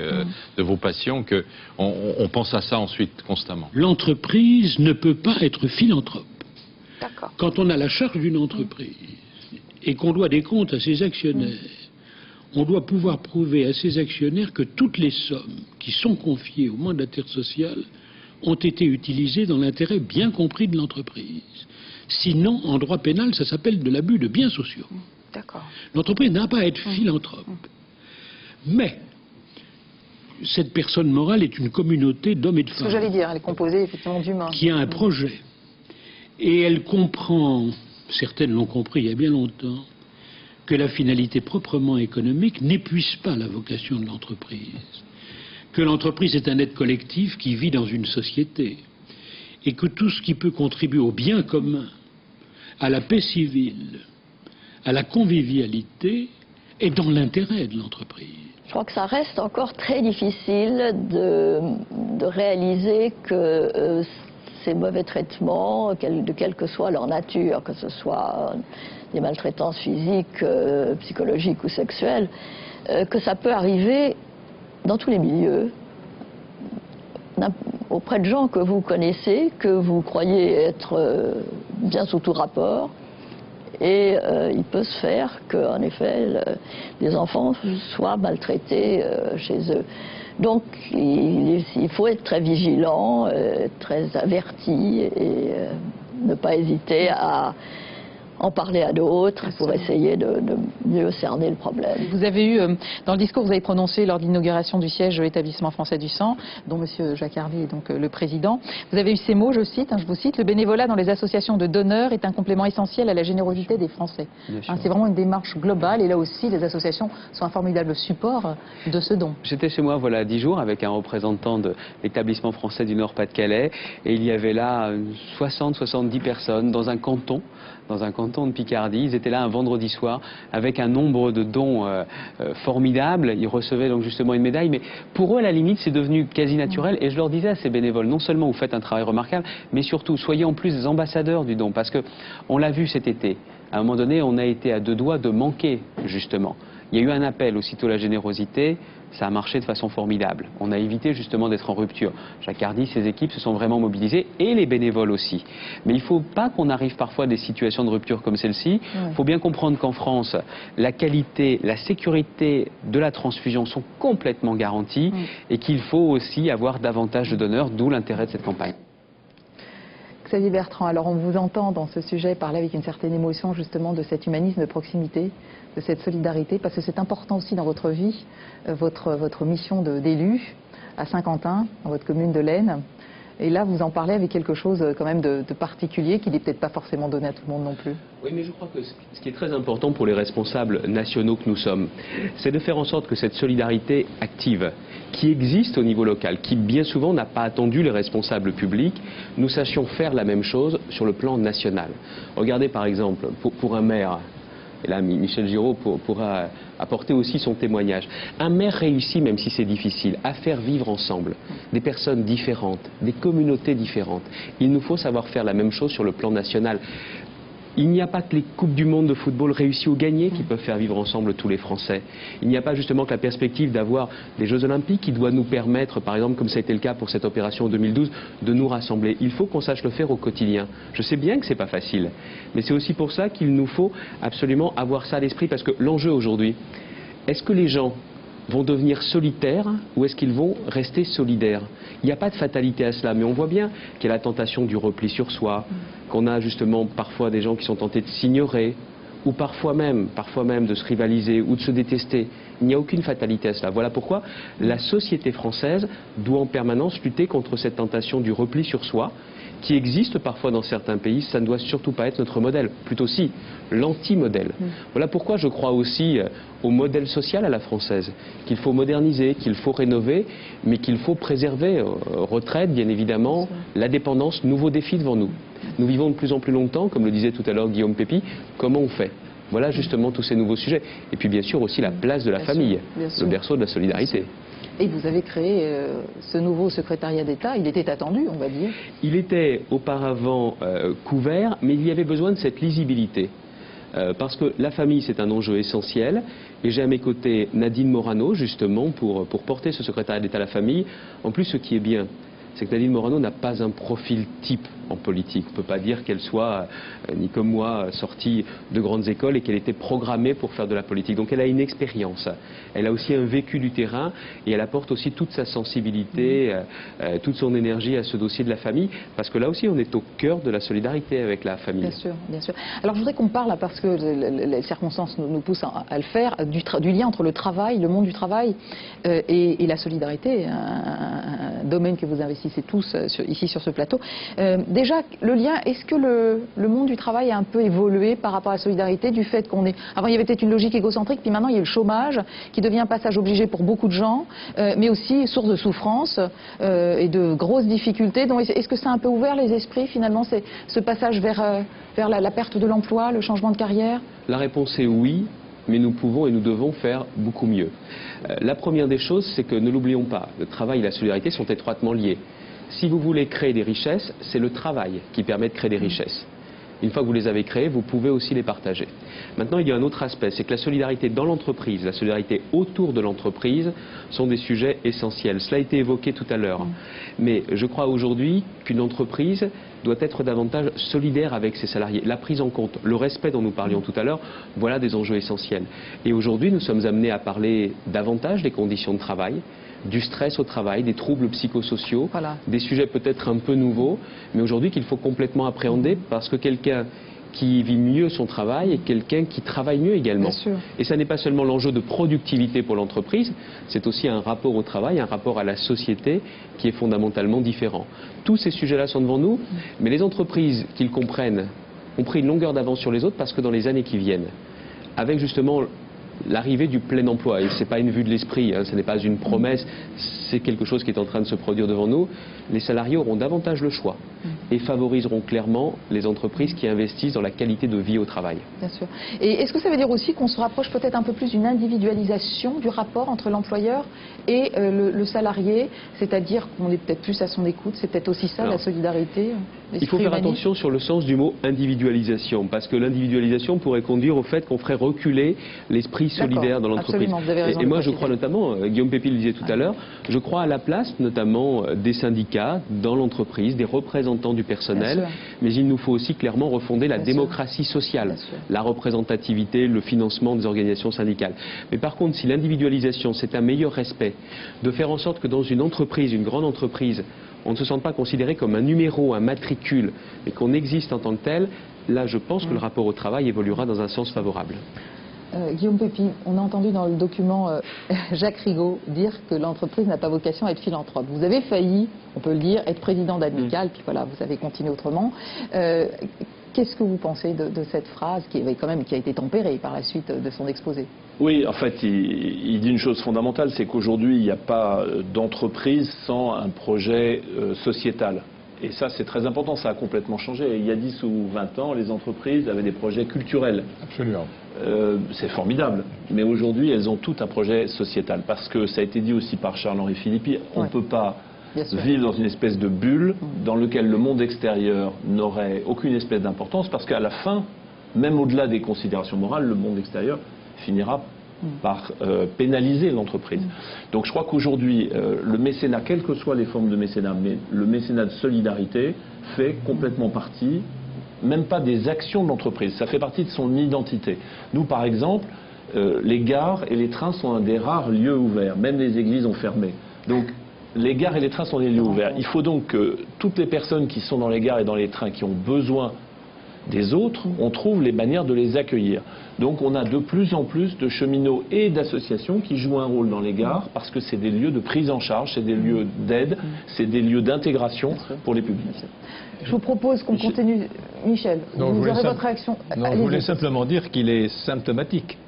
de vos patients qu'on pense à ça ensuite constamment. L'entreprise ne peut pas être philanthrope. Quand on a la charge d'une entreprise et qu'on doit des comptes à ses actionnaires, on doit pouvoir prouver à ses actionnaires que toutes les sommes qui sont confiées au mandataire social ont été utilisées dans l'intérêt bien compris de l'entreprise. Sinon, en droit pénal, ça s'appelle de l'abus de biens sociaux. L'entreprise n'a pas à être philanthrope. Mais cette personne morale est une communauté d'hommes et de femmes. Ce que j'allais dire, elle est composée effectivement d'humains. Qui a un projet. Et elle comprend, certaines l'ont compris il y a bien longtemps, que la finalité proprement économique n'épuise pas la vocation de l'entreprise, que l'entreprise est un être collectif qui vit dans une société, et que tout ce qui peut contribuer au bien commun, à la paix civile, à la convivialité, est dans l'intérêt de l'entreprise. Je crois que ça reste encore très difficile de réaliser que ces mauvais traitements, de quelle que soit leur nature, que ce soit des maltraitances physiques, psychologiques ou sexuelles, que ça peut arriver dans tous les milieux, auprès de gens que vous connaissez, que vous croyez être bien sous tout rapport. Et il peut se faire qu'en effet, les enfants soient maltraités chez eux. Donc il faut être très vigilant, très averti et ne pas hésiter à en parler à d'autres pour essayer de mieux cerner le problème. Vous avez eu, dans le discours que vous avez prononcé lors de l'inauguration du siège de l'établissement français du sang, dont M. Jacques Hardy est donc le président, vous avez eu ces mots, je vous cite, le bénévolat dans les associations de donneurs est un complément essentiel à la générosité des Français. C'est vraiment une démarche globale et là aussi les associations sont un formidable support de ce don. J'étais chez moi voilà 10 jours avec un représentant de l'établissement français du Nord-Pas-de-Calais et il y avait là 60-70 personnes dans un canton de Picardie. Ils étaient là un vendredi soir avec un nombre de dons formidables. Ils recevaient donc justement une médaille. Mais pour eux, à la limite, c'est devenu quasi naturel. Et je leur disais à ces bénévoles, non seulement vous faites un travail remarquable, mais surtout, soyez en plus des ambassadeurs du don. Parce qu'on l'a vu cet été. À un moment donné, on a été à 2 doigts de manquer, justement. Il y a eu un appel aussitôt à la générosité. Ça a marché de façon formidable. On a évité justement d'être en rupture. Jacques Hardy, ses équipes se sont vraiment mobilisées et les bénévoles aussi. Mais il ne faut pas qu'on arrive parfois à des situations de rupture comme celle-ci. Il faut bien comprendre qu'en France, la qualité, la sécurité de la transfusion sont complètement garanties et qu'il faut aussi avoir davantage de donneurs, d'où l'intérêt de cette campagne. Xavier Bertrand, alors on vous entend dans ce sujet parler avec une certaine émotion justement de cet humanisme de proximité, de cette solidarité, parce que c'est important aussi dans votre vie, votre mission d'élu à Saint-Quentin, dans votre commune de l'Aisne. Et là, vous en parlez avec quelque chose quand même de particulier qui n'est peut-être pas forcément donné à tout le monde non plus. Oui, mais je crois que ce qui est très important pour les responsables nationaux que nous sommes, c'est de faire en sorte que cette solidarité active, qui existe au niveau local, qui bien souvent n'a pas attendu les responsables publics, nous sachions faire la même chose sur le plan national. Regardez par exemple, pour un maire, et là Michel Giraud pourra apporter aussi son témoignage. Un maire réussit, même si c'est difficile, à faire vivre ensemble des personnes différentes, des communautés différentes. Il nous faut savoir faire la même chose sur le plan national. Il n'y a pas que les Coupes du Monde de football réussies ou gagnées qui peuvent faire vivre ensemble tous les Français. Il n'y a pas justement que la perspective d'avoir des Jeux Olympiques qui doit nous permettre, par exemple, comme ça a été le cas pour cette opération en 2012, de nous rassembler. Il faut qu'on sache le faire au quotidien. Je sais bien que c'est pas facile, mais c'est aussi pour ça qu'il nous faut absolument avoir ça à l'esprit, parce que l'enjeu aujourd'hui, est-ce que les gens vont devenir solitaires ou est-ce qu'ils vont rester solidaires? Il n'y a pas de fatalité à cela, mais on voit bien qu'il y a la tentation du repli sur soi, qu'on a justement parfois des gens qui sont tentés de s'ignorer, ou parfois même de se rivaliser ou de se détester. Il n'y a aucune fatalité à cela. Voilà pourquoi la société française doit en permanence lutter contre cette tentation du repli sur soi, qui existe parfois dans certains pays. Ça ne doit surtout pas être notre modèle, plutôt si l'anti-modèle. Voilà pourquoi je crois aussi au modèle social à la française, qu'il faut moderniser, qu'il faut rénover, mais qu'il faut préserver. Retraite, bien évidemment, la dépendance, nouveaux défis devant nous. Nous vivons de plus en plus longtemps, comme le disait tout à l'heure Guillaume Pépi. Comment on fait? Voilà justement tous ces nouveaux sujets. Et puis bien sûr aussi la place de la famille, le berceau de la solidarité. Et vous avez créé ce nouveau secrétariat d'État. Il était attendu, on va dire. Il était auparavant couvert, mais il y avait besoin de cette lisibilité. Parce que la famille, c'est un enjeu essentiel. Et j'ai à mes côtés Nadine Morano, justement, pour porter ce secrétariat d'État à la famille. En plus, ce qui est bien, c'est que Nadine Morano n'a pas un profil type en politique. On ne peut pas dire qu'elle soit, ni comme moi, sortie de grandes écoles et qu'elle était programmée pour faire de la politique. Donc elle a une expérience. Elle a aussi un vécu du terrain et elle apporte aussi toute sa sensibilité, toute son énergie à ce dossier de la famille. Parce que là aussi, on est au cœur de la solidarité avec la famille. Bien sûr, bien sûr. Alors je voudrais qu'on parle, parce que les circonstances nous poussent à le faire, du lien entre le travail, le monde du travail et la solidarité. domaine que vous investissez tous ici sur ce plateau. Déjà, le lien, est-ce que le monde du travail a un peu évolué par rapport à la solidarité, du fait qu'on est... Avant, il y avait peut-être une logique égocentrique, puis maintenant, il y a le chômage, qui devient un passage obligé pour beaucoup de gens, mais aussi source de souffrance et de grosses difficultés. Donc, est-ce que ça a un peu ouvert les esprits, finalement, c'est ce passage vers la perte de l'emploi, le changement de carrière? La réponse est oui, mais nous pouvons et nous devons faire beaucoup mieux. La première des choses, c'est que ne l'oublions pas, le travail et la solidarité sont étroitement liés. Si vous voulez créer des richesses, c'est le travail qui permet de créer des richesses. Une fois que vous les avez créées, vous pouvez aussi les partager. Maintenant, il y a un autre aspect, c'est que la solidarité dans l'entreprise, la solidarité autour de l'entreprise sont des sujets essentiels. Cela a été évoqué tout à l'heure. Mais je crois aujourd'hui qu'une entreprise doit être davantage solidaire avec ses salariés. La prise en compte, le respect dont nous parlions tout à l'heure, voilà des enjeux essentiels. Et aujourd'hui, nous sommes amenés à parler davantage des conditions de travail, du stress au travail, des troubles psychosociaux, des sujets peut-être un peu nouveaux, mais aujourd'hui qu'il faut complètement appréhender parce que quelqu'un qui vit mieux son travail et quelqu'un qui travaille mieux également. Et ça n'est pas seulement l'enjeu de productivité pour l'entreprise, c'est aussi un rapport au travail, un rapport à la société qui est fondamentalement différent. Tous ces sujets-là sont devant nous, mais les entreprises qui le comprennent ont pris une longueur d'avance sur les autres parce que dans les années qui viennent, avec justement l'arrivée du plein emploi, et ce n'est pas une vue de l'esprit, ce n'est pas une promesse, c'est quelque chose qui est en train de se produire devant nous, les salariés auront davantage le choix et favoriseront clairement les entreprises qui investissent dans la qualité de vie au travail. Bien sûr. Et est-ce que ça veut dire aussi qu'on se rapproche peut-être un peu plus d'une individualisation du rapport entre l'employeur et le salarié, c'est-à-dire qu'on est peut-être plus à son écoute, c'est peut-être aussi ça, la solidarité? Il faut faire attention sur le sens du mot individualisation, parce que l'individualisation pourrait conduire au fait qu'on ferait reculer l'esprit solidaire dans l'entreprise. Et moi je crois notamment, Guillaume Pépy le disait tout à l'heure, je crois à la place notamment des syndicats dans l'entreprise, des représentants du personnel, mais il nous faut aussi clairement refonder la démocratie sociale, la représentativité, le financement des organisations syndicales. Mais par contre, si l'individualisation c'est un meilleur respect, de faire en sorte que dans une entreprise, une grande entreprise, on ne se sente pas considéré comme un numéro, un matricule, mais qu'on existe en tant que tel, là je pense que le rapport au travail évoluera dans un sens favorable. Guillaume Pépy, on a entendu dans le document Jacques Rigaud dire que l'entreprise n'a pas vocation à être philanthrope. Vous avez failli, on peut le dire, être président d'Amical, puis voilà, vous avez continué autrement. Qu'est-ce que vous pensez de cette phrase qui a été tempérée par la suite de son exposé? Oui, en fait, il dit une chose fondamentale, c'est qu'aujourd'hui, il n'y a pas d'entreprise sans un projet sociétal. Et ça, c'est très important, ça a complètement changé. Il y a 10 ou 20 ans, les entreprises avaient des projets culturels. Absolument. C'est formidable. Mais aujourd'hui, elles ont tout un projet sociétal. Parce que ça a été dit aussi par Charles-Henri Philippi, on ne peut pas vivre dans une espèce de bulle dans laquelle le monde extérieur n'aurait aucune espèce d'importance. Parce qu'à la fin, même au-delà des considérations morales, le monde extérieur finira par pénaliser l'entreprise. Donc je crois qu'aujourd'hui, le mécénat, quelles que soient les formes de mécénat, mais le mécénat de solidarité fait complètement partie, même pas des actions de l'entreprise, ça fait partie de son identité. Nous, par exemple, les gares et les trains sont un des rares lieux ouverts, même les églises ont fermé. Donc les gares et les trains sont des lieux ouverts. Il faut donc que toutes les personnes qui sont dans les gares et dans les trains, qui ont besoin des autres, on trouve les manières de les accueillir. Donc on a de plus en plus de cheminots et d'associations qui jouent un rôle dans les gares parce que c'est des lieux de prise en charge, c'est des lieux d'aide, c'est des lieux d'intégration pour les publics. Je vous propose qu'on continue. Michel, vous aurez votre réaction. Non, je voulais simplement dire qu'il est symptomatique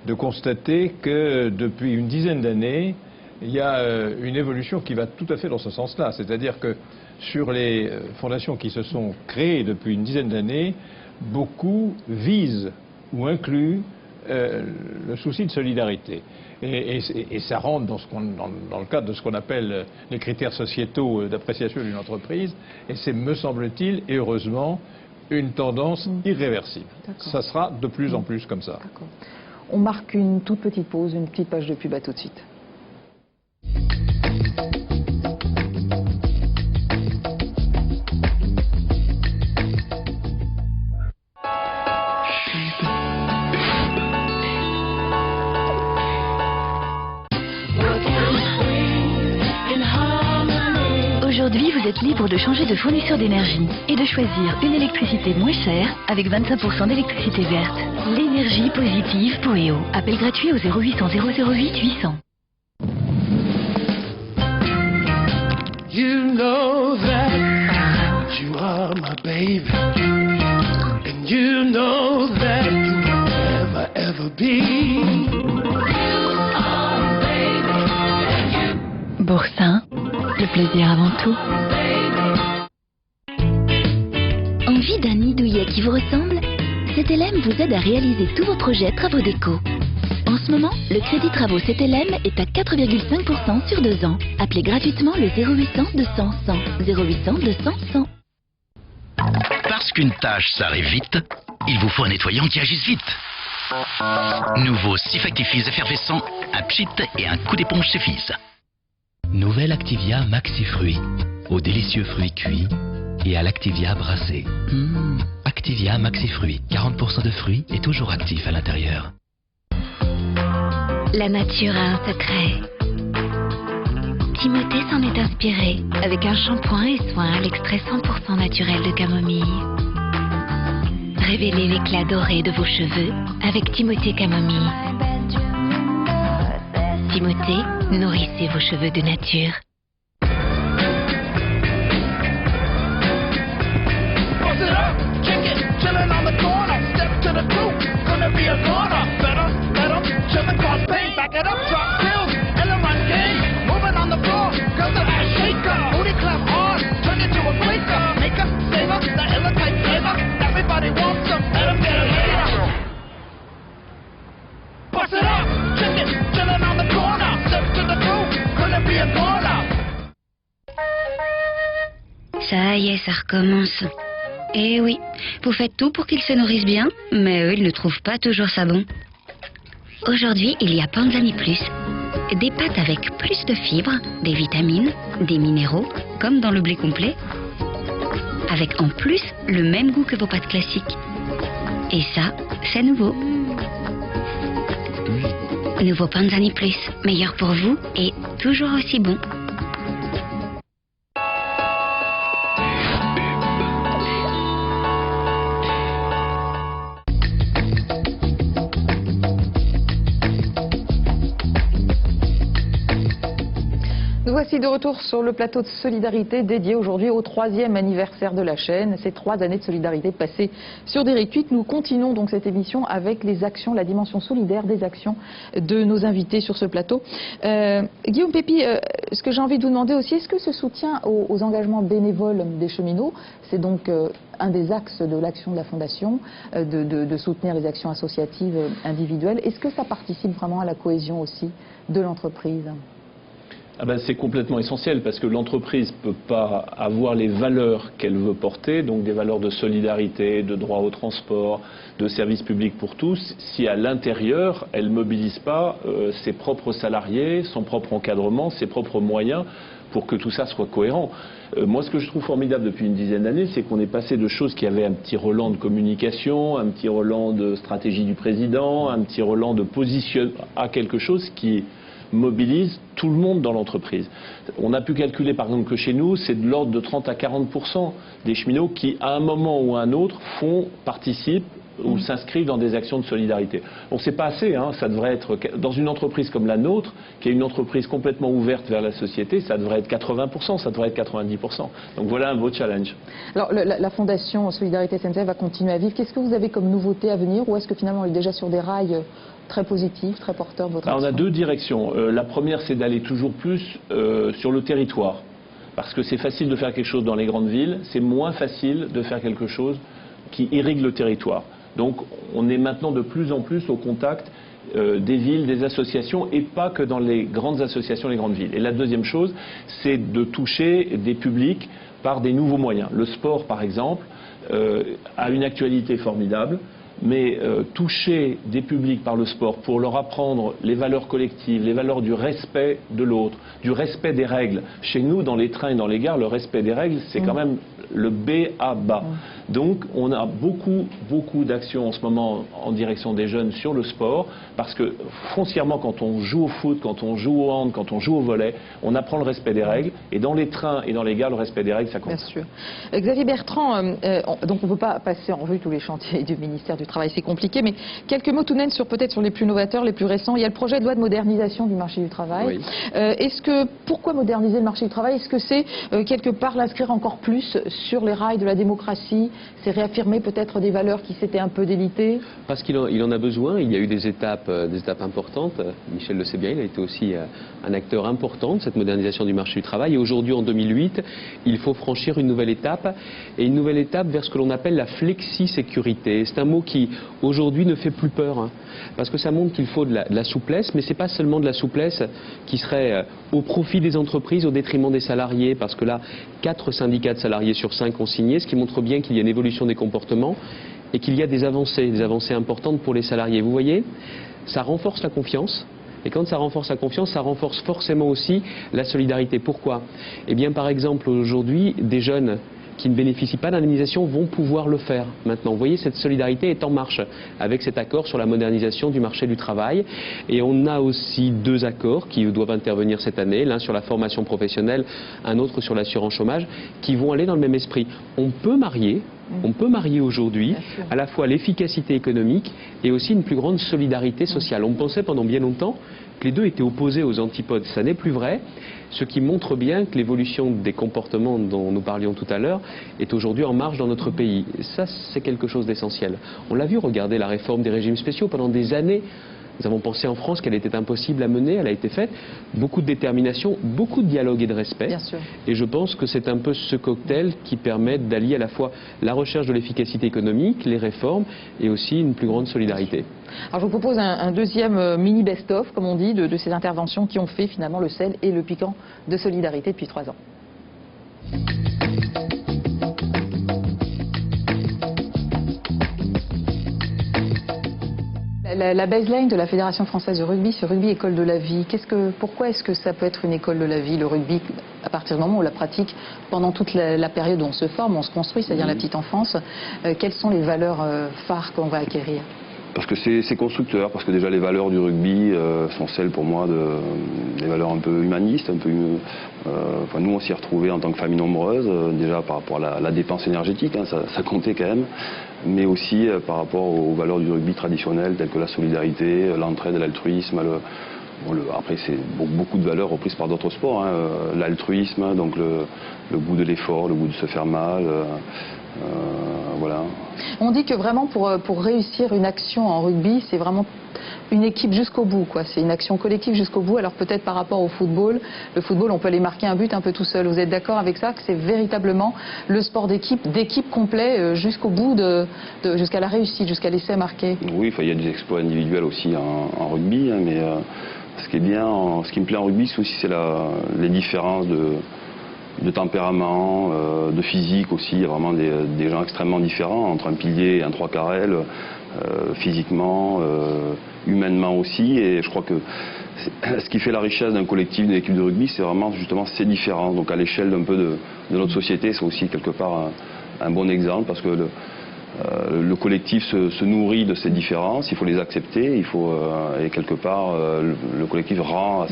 de constater que depuis une dizaine d'années, il y a une évolution qui va tout à fait dans ce sens-là. C'est-à-dire que sur les fondations qui se sont créées depuis une dizaine d'années, beaucoup visent ou incluent le souci de solidarité. Et ça rentre dans le cadre de ce qu'on appelle les critères sociétaux d'appréciation d'une entreprise. Et c'est, me semble-t-il, et heureusement, une tendance irréversible. Ça sera de plus en plus comme ça. On marque une toute petite pause, une petite page de pub, à tout de suite. Aujourd'hui, vous êtes libre de changer de fournisseur d'énergie et de choisir une électricité moins chère avec 25% d'électricité verte. L'énergie positive Poeo. Appel gratuit au 0800 008 800. are my baby, and you know that you will never ever be. Boursin, le plaisir avant tout. Envie d'un nid douillet qui vous ressemble? CTLM vous aide à réaliser tous vos projets travaux déco. En ce moment, le crédit travaux CTLM est à 4,5% sur 2 ans. Appelez gratuitement le 0800 200 100. 0800 200 100. Parce qu'une tâche s'arrive vite, il vous faut un nettoyant qui agisse vite. Nouveau Sifactifise effervescent, un pchit et un coup d'éponge suffisent. Nouvelle Activia Maxi Fruits, aux délicieux fruits cuits et à l'Activia brassé. Activia Maxi Fruits, 40% de fruits et toujours actifs à l'intérieur. La nature a un secret. Timothée s'en est inspiré avec un shampoing et soin à l'extrait 100% naturel de camomille. Révélez l'éclat doré de vos cheveux avec Timothée Camomille. Timothée, nourrissez vos cheveux de nature. Ça y est, ça recommence. Eh oui, vous faites tout pour qu'ils se nourrissent bien, mais eux, ils ne trouvent pas toujours ça bon. Aujourd'hui, il y a Panzani Plus. Des pâtes avec plus de fibres, des vitamines, des minéraux, comme dans le blé complet. Avec en plus le même goût que vos pâtes classiques. Et ça, c'est nouveau. Nouveau Panzani Plus, meilleur pour vous et toujours aussi bon. Nous voici de retour sur le plateau de solidarité dédié aujourd'hui au 3e anniversaire de la chaîne. Ces 3 années de solidarité passées sur Direct 8. Nous continuons donc cette émission avec les actions, la dimension solidaire des actions de nos invités sur ce plateau. Guillaume Pépi, ce que j'ai envie de vous demander aussi, est-ce que ce soutien aux engagements bénévoles des cheminots, c'est donc un des axes de l'action de la Fondation, de soutenir les actions associatives individuelles. Est-ce que ça participe vraiment à la cohésion aussi de l'entreprise ? Ah ben, c'est complètement essentiel parce que l'entreprise ne peut pas avoir les valeurs qu'elle veut porter, donc des valeurs de solidarité, de droit au transport, de services publics pour tous, si à l'intérieur elle ne mobilise pas ses propres salariés, son propre encadrement, ses propres moyens pour que tout ça soit cohérent. Moi, ce que je trouve formidable depuis une dizaine d'années, c'est qu'on est passé de choses qui avaient un petit relent de communication, un petit relent de stratégie du président, un petit relent de position à quelque chose qui mobilise tout le monde dans l'entreprise. On a pu calculer par exemple que chez nous, c'est de l'ordre de 30 à 40% des cheminots qui, à un moment ou à un autre, participent ou s'inscrivent dans des actions de solidarité. Bon, c'est pas assez, hein, ça devrait être, dans une entreprise comme la nôtre, qui est une entreprise complètement ouverte vers la société, ça devrait être 80%, ça devrait être 90%. Donc voilà un beau challenge. Alors la Fondation Solidarité SNCF va continuer à vivre. Qu'est-ce que vous avez comme nouveauté à venir, ou est-ce que finalement on est déjà sur des rails très positifs, très porteurs de votre action ? On a 2 directions. La première, c'est d'aller toujours plus sur le territoire. Parce que c'est facile de faire quelque chose dans les grandes villes, c'est moins facile de faire quelque chose qui irrigue le territoire. Donc on est maintenant de plus en plus au contact des villes, des associations, et pas que dans les grandes associations, les grandes villes. Et la deuxième chose, c'est de toucher des publics par des nouveaux moyens. Le sport, par exemple, a une actualité formidable. Mais toucher des publics par le sport pour leur apprendre les valeurs collectives, les valeurs du respect de l'autre, du respect des règles. Chez nous, dans les trains et dans les gares, le respect des règles, c'est quand même le B à bas. Donc on a beaucoup d'actions en ce moment en direction des jeunes sur le sport, parce que foncièrement, quand on joue au foot, quand on joue au hand, quand on joue au volley, on apprend le respect des règles, et dans les trains et dans les gares, le respect des règles, ça compte. Bien sûr. Xavier Bertrand, donc on ne peut pas passer en revue tous les chantiers du ministère du travail, c'est compliqué. Mais quelques mots tout de même peut-être sur les plus novateurs, les plus récents. Il y a le projet de loi de modernisation du marché du travail. Oui. Pourquoi moderniser le marché du travail? Est-ce que c'est quelque part l'inscrire encore plus sur les rails de la démocratie? C'est réaffirmer peut-être des valeurs qui s'étaient un peu délitées? Parce qu'il en a besoin. Il y a eu des étapes importantes. Michel le sait bien, il a été aussi un acteur important de cette modernisation du marché du travail. Et aujourd'hui, en 2008, il faut franchir une nouvelle étape. Et une nouvelle étape vers ce que l'on appelle la flexi-sécurité. C'est un mot qui, aujourd'hui, ne fait plus peur. Hein, parce que ça montre qu'il faut de la souplesse. Mais ce n'est pas seulement de la souplesse qui serait au profit des entreprises, au détriment des salariés. Parce que là, 4 syndicats de salariés sur 5 ont signé, ce qui montre bien qu'il y a une évolution des comportements et qu'il y a des avancées importantes pour les salariés. Vous voyez, ça renforce la confiance. Et quand ça renforce la confiance, ça renforce forcément aussi la solidarité. Pourquoi? Eh bien, par exemple, aujourd'hui, des jeunes qui ne bénéficient pas d'indemnisation vont pouvoir le faire maintenant. Vous voyez, cette solidarité est en marche avec cet accord sur la modernisation du marché du travail. Et on a aussi 2 accords qui doivent intervenir cette année, l'un sur la formation professionnelle, un autre sur l'assurance chômage, qui vont aller dans le même esprit. On peut marier aujourd'hui à la fois l'efficacité économique et aussi une plus grande solidarité sociale. On pensait pendant bien longtemps que les deux étaient opposés aux antipodes. Ça n'est plus vrai, ce qui montre bien que l'évolution des comportements dont nous parlions tout à l'heure est aujourd'hui en marche dans notre pays. Ça, c'est quelque chose d'essentiel. On l'a vu, regardez la réforme des régimes spéciaux pendant des années. Nous avons pensé en France qu'elle était impossible à mener, elle a été faite. Beaucoup de détermination, beaucoup de dialogue et de respect. Bien sûr. Et je pense que c'est un peu ce cocktail qui permet d'allier à la fois la recherche de l'efficacité économique, les réformes et aussi une plus grande solidarité. Alors je vous propose un deuxième mini best-of, comme on dit, de ces interventions qui ont fait finalement le sel et le piquant de solidarité depuis 3 ans. La baseline de la Fédération française de rugby, c'est rugby école de la vie. Pourquoi est-ce que ça peut être une école de la vie, le rugby, à partir du moment où on la pratique pendant toute la période où on se forme, on se construit, c'est-à-dire la petite enfance? Quelles sont les valeurs phares qu'on va acquérir? Parce que c'est constructeur, parce que déjà les valeurs du rugby sont celles pour moi des valeurs un peu humanistes, un peu. Nous on s'y retrouvait en tant que famille nombreuse, déjà par rapport à la dépense énergétique, hein, ça comptait quand même, mais aussi par rapport aux valeurs du rugby traditionnel telles que la solidarité, l'entraide, l'altruisme. Après c'est beaucoup de valeurs reprises par d'autres sports, hein, l'altruisme, donc le goût de l'effort, le goût de se faire mal. Voilà. On dit que vraiment pour réussir une action en rugby, c'est vraiment une équipe jusqu'au bout, quoi. C'est une action collective jusqu'au bout. Alors peut-être par rapport au football, le football, on peut aller marquer un but un peu tout seul. Vous êtes d'accord avec ça, que c'est véritablement le sport d'équipe complet jusqu'au bout, jusqu'à la réussite, jusqu'à l'essai marqué? Oui, il y a des exploits individuels aussi en rugby, hein, mais ce qui me plaît en rugby, c'est les différences de tempérament, de physique aussi. Il y a vraiment des gens extrêmement différents entre un pilier et un 3 carrel, physiquement, humainement aussi. Et je crois que ce qui fait la richesse d'un collectif, d'une équipe de rugby, c'est vraiment justement ces différences. Donc à l'échelle d'un peu de notre société, c'est aussi quelque part un bon exemple, parce que le collectif se nourrit de ces différences, il faut les accepter, et quelque part le collectif rend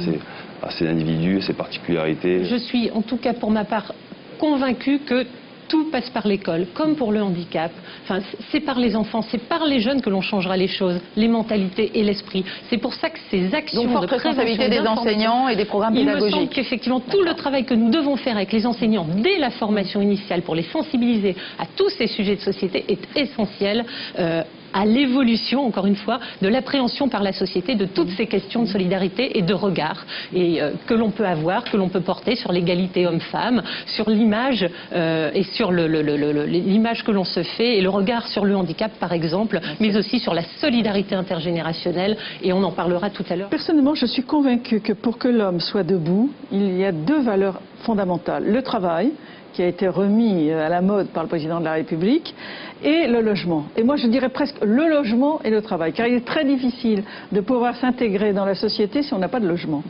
à ces individus, à ces particularités. Je suis en tout cas pour ma part convaincue que tout passe par l'école, comme pour le handicap. Enfin, c'est par les enfants, c'est par les jeunes que l'on changera les choses, les mentalités et l'esprit. C'est pour ça que ces actions de responsabilité des enseignants et des programmes pédagogiques. Il me semble qu'effectivement tout le travail que nous devons faire avec les enseignants dès la formation initiale pour les sensibiliser à tous ces sujets de société est essentiel. À l'évolution, encore une fois, de l'appréhension par la société de toutes ces questions de solidarité et de regard que l'on peut avoir, que l'on peut porter sur l'égalité homme-femme, sur l'image et sur l'image que l'on se fait et le regard sur le handicap, par exemple, mais aussi sur la solidarité intergénérationnelle, et on en parlera tout à l'heure. Personnellement, je suis convaincue que pour que l'homme soit debout, il y a 2 valeurs fondamentales. Le travail, qui a été remis à la mode par le président de la République, et le logement. Et moi je dirais presque le logement et le travail, car il est très difficile de pouvoir s'intégrer dans la société si on n'a pas de logement.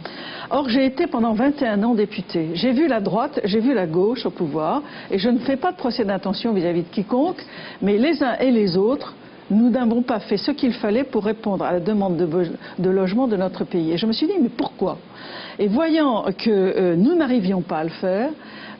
Or j'ai été pendant 21 ans députée. J'ai vu la droite, j'ai vu la gauche au pouvoir, et je ne fais pas de procès d'intention vis-à-vis de quiconque, mais les uns et les autres nous n'avons pas fait ce qu'il fallait pour répondre à la demande de logement de notre pays. Et je me suis dit, mais pourquoi? Et voyant que nous n'arrivions pas à le faire,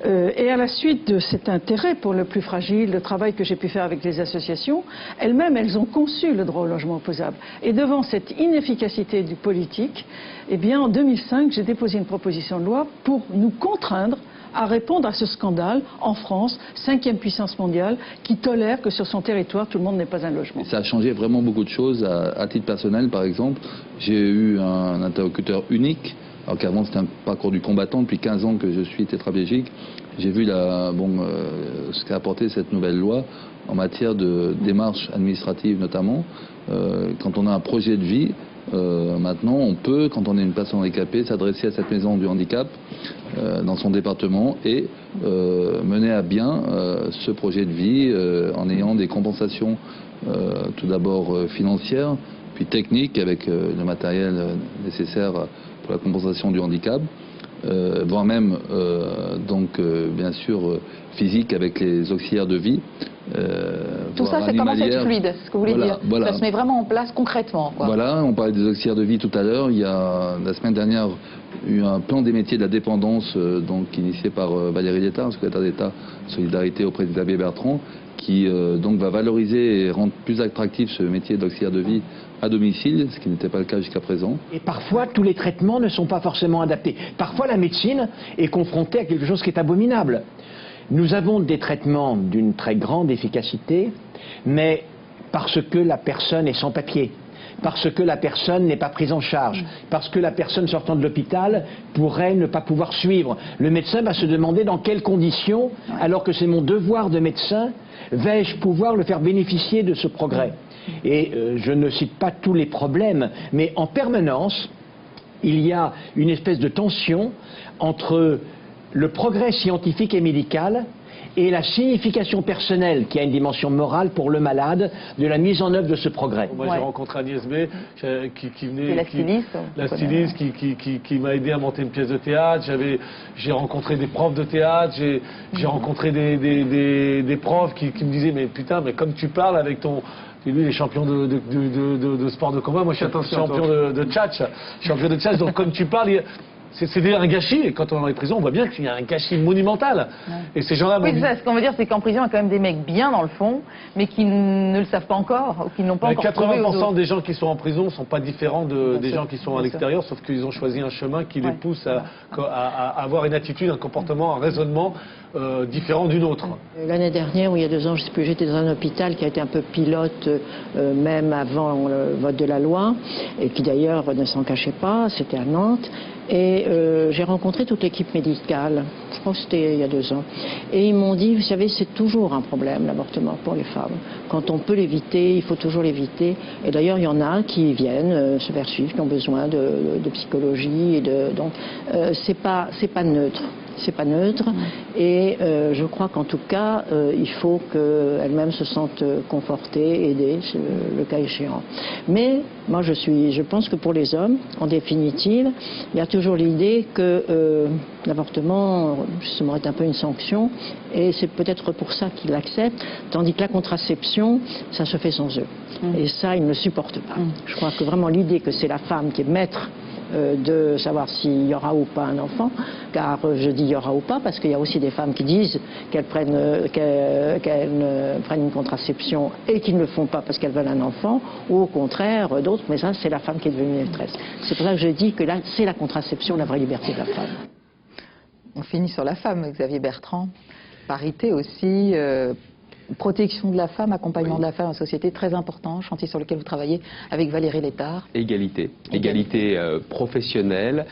et à la suite de cet intérêt pour le plus fragile, le travail que j'ai pu faire avec les associations, elles-mêmes, elles ont conçu le droit au logement opposable. Et devant cette inefficacité du politique, eh bien, en 2005, j'ai déposé une proposition de loi pour nous contraindre à répondre à ce scandale en France, 5e puissance mondiale, qui tolère que sur son territoire, tout le monde n'ait pas un logement. Ça a changé vraiment beaucoup de choses. À titre personnel, par exemple, j'ai eu un interlocuteur unique. Alors qu'avant c'était un parcours du combattant, depuis 15 ans que je suis tétraplégique, j'ai vu ce qu'a apporté cette nouvelle loi en matière de démarches administratives notamment. Quand on a un projet de vie, maintenant on peut, quand on est une personne handicapée, s'adresser à cette maison du handicap dans son département et mener à bien ce projet de vie en ayant des compensations tout d'abord financières, puis techniques avec le matériel nécessaire pour la compensation du handicap, voire même bien sûr physique avec les auxiliaires de vie. Tout ça, ça commence à être fluide, ce que vous voulez dire. Ça se met vraiment en place concrètement, quoi. Voilà, on parlait des auxiliaires de vie tout à l'heure. Il y a la semaine dernière eu un plan des métiers de la dépendance, initié par Valérie Létard, secrétaire d'État Solidarité auprès d'Xavier Bertrand, qui va valoriser et rendre plus attractif ce métier d'auxiliaire de vie à domicile, ce qui n'était pas le cas jusqu'à présent. Et parfois, tous les traitements ne sont pas forcément adaptés. Parfois, la médecine est confrontée à quelque chose qui est abominable. Nous avons des traitements d'une très grande efficacité, mais parce que la personne est sans papier, parce que la personne n'est pas prise en charge, parce que la personne sortant de l'hôpital pourrait ne pas pouvoir suivre. Le médecin va se demander dans quelles conditions, alors que c'est mon devoir de médecin, vais-je pouvoir le faire bénéficier de ce progrès. Et je ne cite pas tous les problèmes, mais en permanence, il y a une espèce de tension entre le progrès scientifique et médical et la signification personnelle qui a une dimension morale pour le malade de la mise en œuvre de ce progrès. Moi j'ai rencontré Agnès B qui venait, la styliste qui m'a aidé à monter une pièce de théâtre. J'ai rencontré des profs de théâtre, j'ai rencontré des profs qui me disaient mais putain, mais comme tu parles avec ton... Lui, il est champion de sport de combat, moi je suis champion de tchatch. Champion de tchatch, donc comme tu parles... C'est un gâchis, et quand on est dans les prisons, on voit bien qu'il y a un gâchis monumental. Ouais. Et ces gens-là... Oui, ce qu'on veut dire, c'est qu'en prison, il y a quand même des mecs bien dans le fond, mais qui ne le savent pas encore, ou qui n'ont pas encore 80% des gens qui sont en prison ne sont pas différents des gens qui sont à l'extérieur, sauf qu'ils ont choisi un chemin qui les pousse à avoir une attitude, un comportement, un raisonnement différent d'une autre. L'année dernière, ou il y a 2 ans, je sais plus, j'étais dans un hôpital qui a été un peu pilote, même avant le vote de la loi, et qui d'ailleurs ne s'en cachait pas, c'était à Nantes. Et j'ai rencontré toute l'équipe médicale, je pense que c'était il y a 2 ans. Et ils m'ont dit, vous savez, c'est toujours un problème, l'avortement pour les femmes. Quand on peut l'éviter, il faut toujours l'éviter. Et d'ailleurs, il y en a qui viennent se faire suivre, qui ont besoin de psychologie. Donc, c'est pas neutre. C'est pas neutre. Et je crois qu'en tout cas, il faut qu'elles-mêmes se sentent confortées, aidées, le cas échéant. Mais moi, je pense que pour les hommes, en définitive, il y a toujours l'idée que l'avortement, justement, est un peu une sanction, et c'est peut-être pour ça qu'ils l'acceptent, tandis que la contraception, ça se fait sans eux. Et ça, ils ne supportent pas. Je crois que vraiment l'idée que c'est la femme qui est maître de savoir s'il y aura ou pas un enfant, car je dis il y aura ou pas parce qu'il y a aussi des femmes qui disent qu'elles prennent une contraception et qui ne le font pas parce qu'elles veulent un enfant, ou au contraire d'autres, mais ça c'est la femme qui est devenue maîtresse. C'est pour ça que je dis que là c'est la contraception, la vraie liberté de la femme. On finit sur la femme, Xavier Bertrand. Parité aussi, protection de la femme, accompagnement de la femme en société, très important, chantier sur lequel vous travaillez avec Valérie Létard. Égalité professionnelle,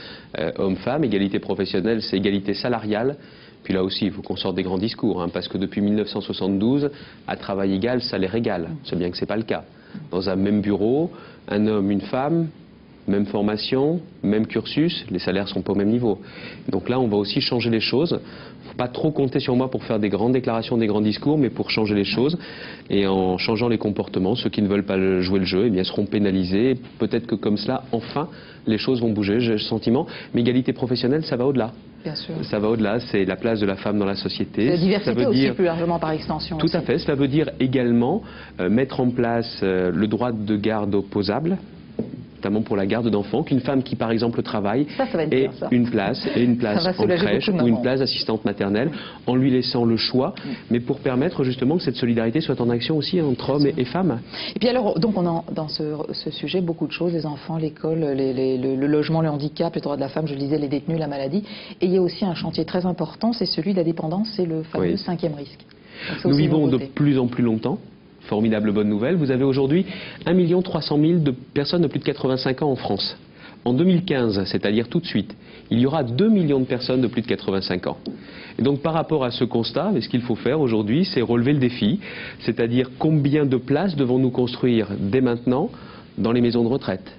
homme-femme. Égalité professionnelle, c'est égalité salariale. Puis là aussi, il faut qu'on sorte des grands discours, parce que depuis 1972, à travail égal, salaire égal. C'est bien que ce n'est pas le cas. Dans un même bureau, un homme, une femme, même formation, même cursus, les salaires ne sont pas au même niveau. Donc là, on va aussi changer les choses. Il ne faut pas trop compter sur moi pour faire des grandes déclarations, des grands discours, mais pour changer les choses. Et en changeant les comportements, ceux qui ne veulent pas jouer le jeu, eh bien, seront pénalisés. Peut-être que comme cela, enfin, les choses vont bouger, j'ai le sentiment. Mais égalité professionnelle, ça va au-delà. Bien sûr. Ça va au-delà, c'est la place de la femme dans la société. C'est la diversité aussi, plus largement par extension. Tout à fait, cela veut dire également mettre en place le droit de garde opposable, notamment pour la garde d'enfants, qu'une femme qui par exemple travaille ait une place en crèche ou une place d'assistante maternelle, en lui laissant le choix, mais pour permettre justement que cette solidarité soit en action aussi entre hommes et femmes. Et puis alors, donc on a dans ce sujet beaucoup de choses, les enfants, l'école, le logement, le handicap, les droits de la femme, je le disais, les détenus, la maladie, et il y a aussi un chantier très important, c'est celui de la dépendance, c'est le fameux 5e risque. Nous vivons de plus en plus longtemps. Formidable bonne nouvelle. Vous avez aujourd'hui 1 300 000 de personnes de plus de 85 ans en France. En 2015, c'est-à-dire tout de suite, il y aura 2 millions de personnes de plus de 85 ans. Et donc par rapport à ce constat, ce qu'il faut faire aujourd'hui, c'est relever le défi, c'est-à-dire combien de places devons-nous construire dès maintenant dans les maisons de retraite.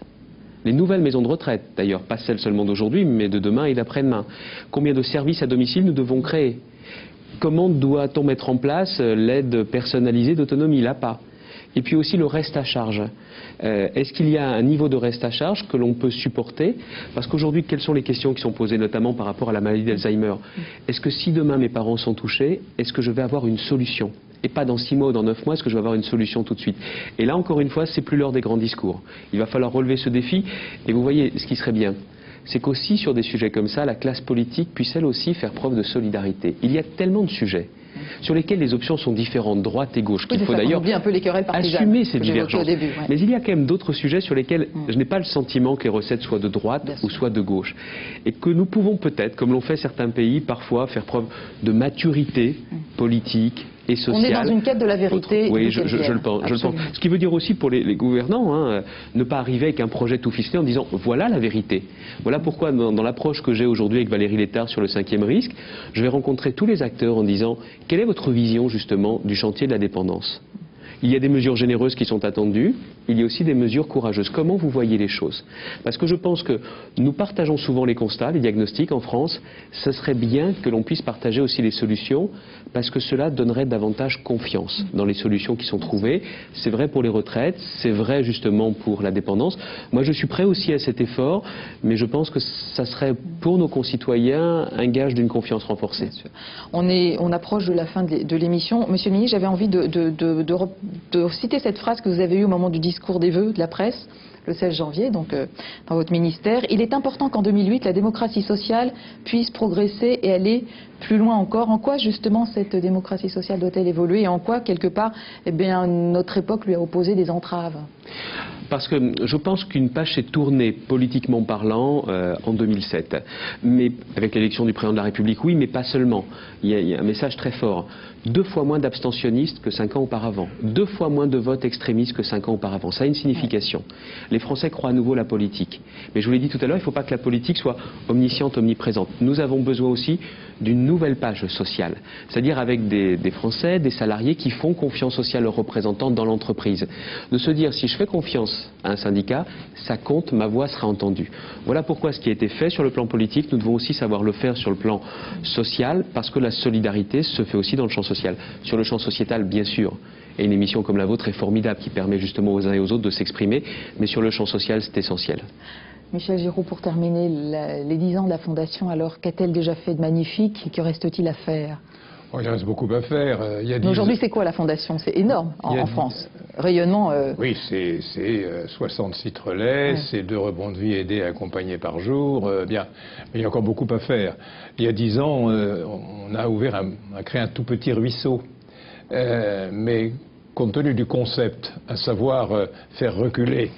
Les nouvelles maisons de retraite, d'ailleurs, pas celles seulement d'aujourd'hui, mais de demain et d'après-demain. Combien de services à domicile nous devons créer? Comment doit-on mettre en place l'aide personnalisée d'autonomie, l'APA? Et puis aussi le reste à charge. Est-ce qu'il y a un niveau de reste à charge que l'on peut supporter? Parce qu'aujourd'hui, quelles sont les questions qui sont posées, notamment par rapport à la maladie d'Alzheimer? Est-ce que si demain mes parents sont touchés, est-ce que je vais avoir une solution? Et pas dans 6 mois ou dans 9 mois, est-ce que je vais avoir une solution tout de suite? Et là, encore une fois, c'est plus l'heure des grands discours. Il va falloir relever ce défi. Et vous voyez, ce qui serait bien, c'est qu'aussi sur des sujets comme ça, la classe politique puisse elle aussi faire preuve de solidarité. Il y a tellement de sujets sur lesquels les options sont différentes, droite et gauche, qu'il faut d'ailleurs assumer ces divergences. Mais il y a quand même d'autres sujets sur lesquels je n'ai pas le sentiment que les recettes soient de droite ou soient de gauche. Et que nous pouvons peut-être, comme l'ont fait certains pays, parfois faire preuve de maturité politique et sociale. On est dans une quête de la vérité. Oui, je le pense. Ce qui veut dire aussi pour les gouvernants, ne pas arriver avec un projet tout ficelé en disant voilà la vérité. Voilà pourquoi dans l'approche que j'ai aujourd'hui avec Valérie Létard sur le 5e risque, je vais rencontrer tous les acteurs en disant quelle est votre vision justement du chantier de la dépendance? Il y a des mesures généreuses qui sont attendues, il y a aussi des mesures courageuses. Comment vous voyez les choses? Parce que je pense que nous partageons souvent les constats, les diagnostics en France. Ce serait bien que l'on puisse partager aussi les solutions, parce que cela donnerait davantage confiance dans les solutions qui sont trouvées. C'est vrai pour les retraites, c'est vrai justement pour la dépendance. Moi, je suis prêt aussi à cet effort, mais je pense que ça serait pour nos concitoyens un gage d'une confiance renforcée. On approche de la fin de l'émission. Monsieur le ministre, j'avais envie de citer cette phrase que vous avez eue au moment du discours des vœux de la presse, le 16 janvier, donc dans votre ministère. Il est important qu'en 2008, la démocratie sociale puisse progresser et aller plus loin encore. En quoi, justement, cette démocratie sociale doit-elle évoluer et en quoi, quelque part, eh bien, notre époque lui a opposé des entraves? Parce que je pense qu'une page s'est tournée, politiquement parlant, en 2007. Mais avec l'élection du président de la République, oui, mais pas seulement. Il y a un message très fort. 2 fois moins d'abstentionnistes que 5 ans auparavant. 2 fois moins de votes extrémistes que 5 ans auparavant. Ça a une signification. Les Français croient à nouveau la politique. Mais je vous l'ai dit tout à l'heure, il ne faut pas que la politique soit omnisciente, omniprésente. Nous avons besoin aussi d'une nouvelle page sociale. C'est-à-dire avec des Français, des salariés qui font confiance aussi à leurs représentants dans l'entreprise. De se dire, si je fais confiance à un syndicat, ça compte, ma voix sera entendue. Voilà pourquoi ce qui a été fait sur le plan politique, nous devons aussi savoir le faire sur le plan social, parce que la solidarité se fait aussi dans le champ social. Sur le champ sociétal, bien sûr. Et une émission comme la vôtre est formidable, qui permet justement aux uns et aux autres de s'exprimer, mais sur le champ social, c'est essentiel. Michel Giraud, pour terminer, les 10 ans de la Fondation, alors qu'a-t-elle déjà fait de magnifique et que reste-t-il à faire? Il reste beaucoup à faire. Aujourd'hui, c'est quoi la Fondation? C'est énorme en France. Rayonnement. Oui, c'est 60 sites relais, c'est 2 rebonds de vie aidés et accompagnés par jour. Bien, mais il y a encore beaucoup à faire. Il y a 10 ans, on a créé un tout petit ruisseau. Mais compte tenu du concept, à savoir faire reculer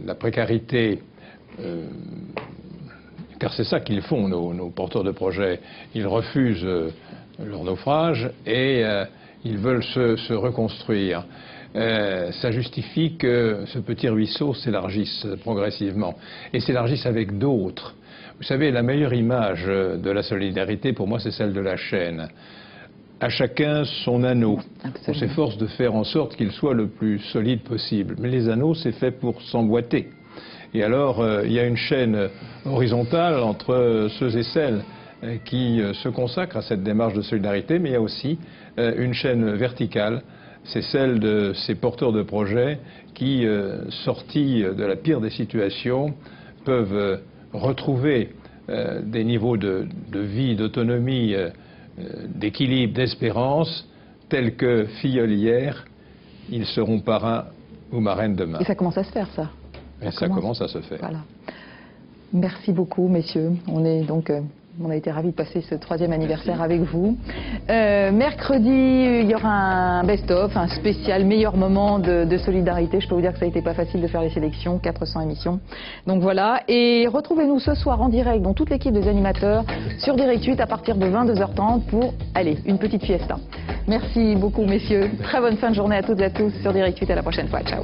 la précarité, car c'est ça qu'ils font, nos porteurs de projets. Ils refusent leur naufrage et ils veulent se reconstruire. Ça justifie que ce petit ruisseau s'élargisse progressivement et s'élargisse avec d'autres. Vous savez, la meilleure image de la solidarité, pour moi, c'est celle de la chaîne. à chacun son anneau. On s'efforce de faire en sorte qu'il soit le plus solide possible. Mais les anneaux, c'est fait pour s'emboîter. Et alors, il y a une chaîne horizontale entre ceux et celles qui se consacrent à cette démarche de solidarité, mais il y a aussi une chaîne verticale. C'est celle de ces porteurs de projets qui, sortis de la pire des situations, peuvent retrouver des niveaux de vie, d'autonomie, d'équilibre, d'espérance, tels que filleuls hier, ils seront parrains ou marraines demain. Et ça commence à se faire, ça. Et ça commence à se faire. Voilà. Merci beaucoup, messieurs. On a été ravis de passer ce 3e anniversaire avec vous. Mercredi, il y aura un best-of, un spécial meilleur moment de solidarité. Je peux vous dire que ça n'a été pas facile de faire les sélections, 400 émissions. Donc voilà. Et retrouvez-nous ce soir en direct, dont toute l'équipe des animateurs, sur Direct 8 à partir de 22h30 pour, allez, une petite fiesta. Merci beaucoup, messieurs. Très bonne fin de journée à toutes et à tous sur Direct 8. À la prochaine fois. Ciao.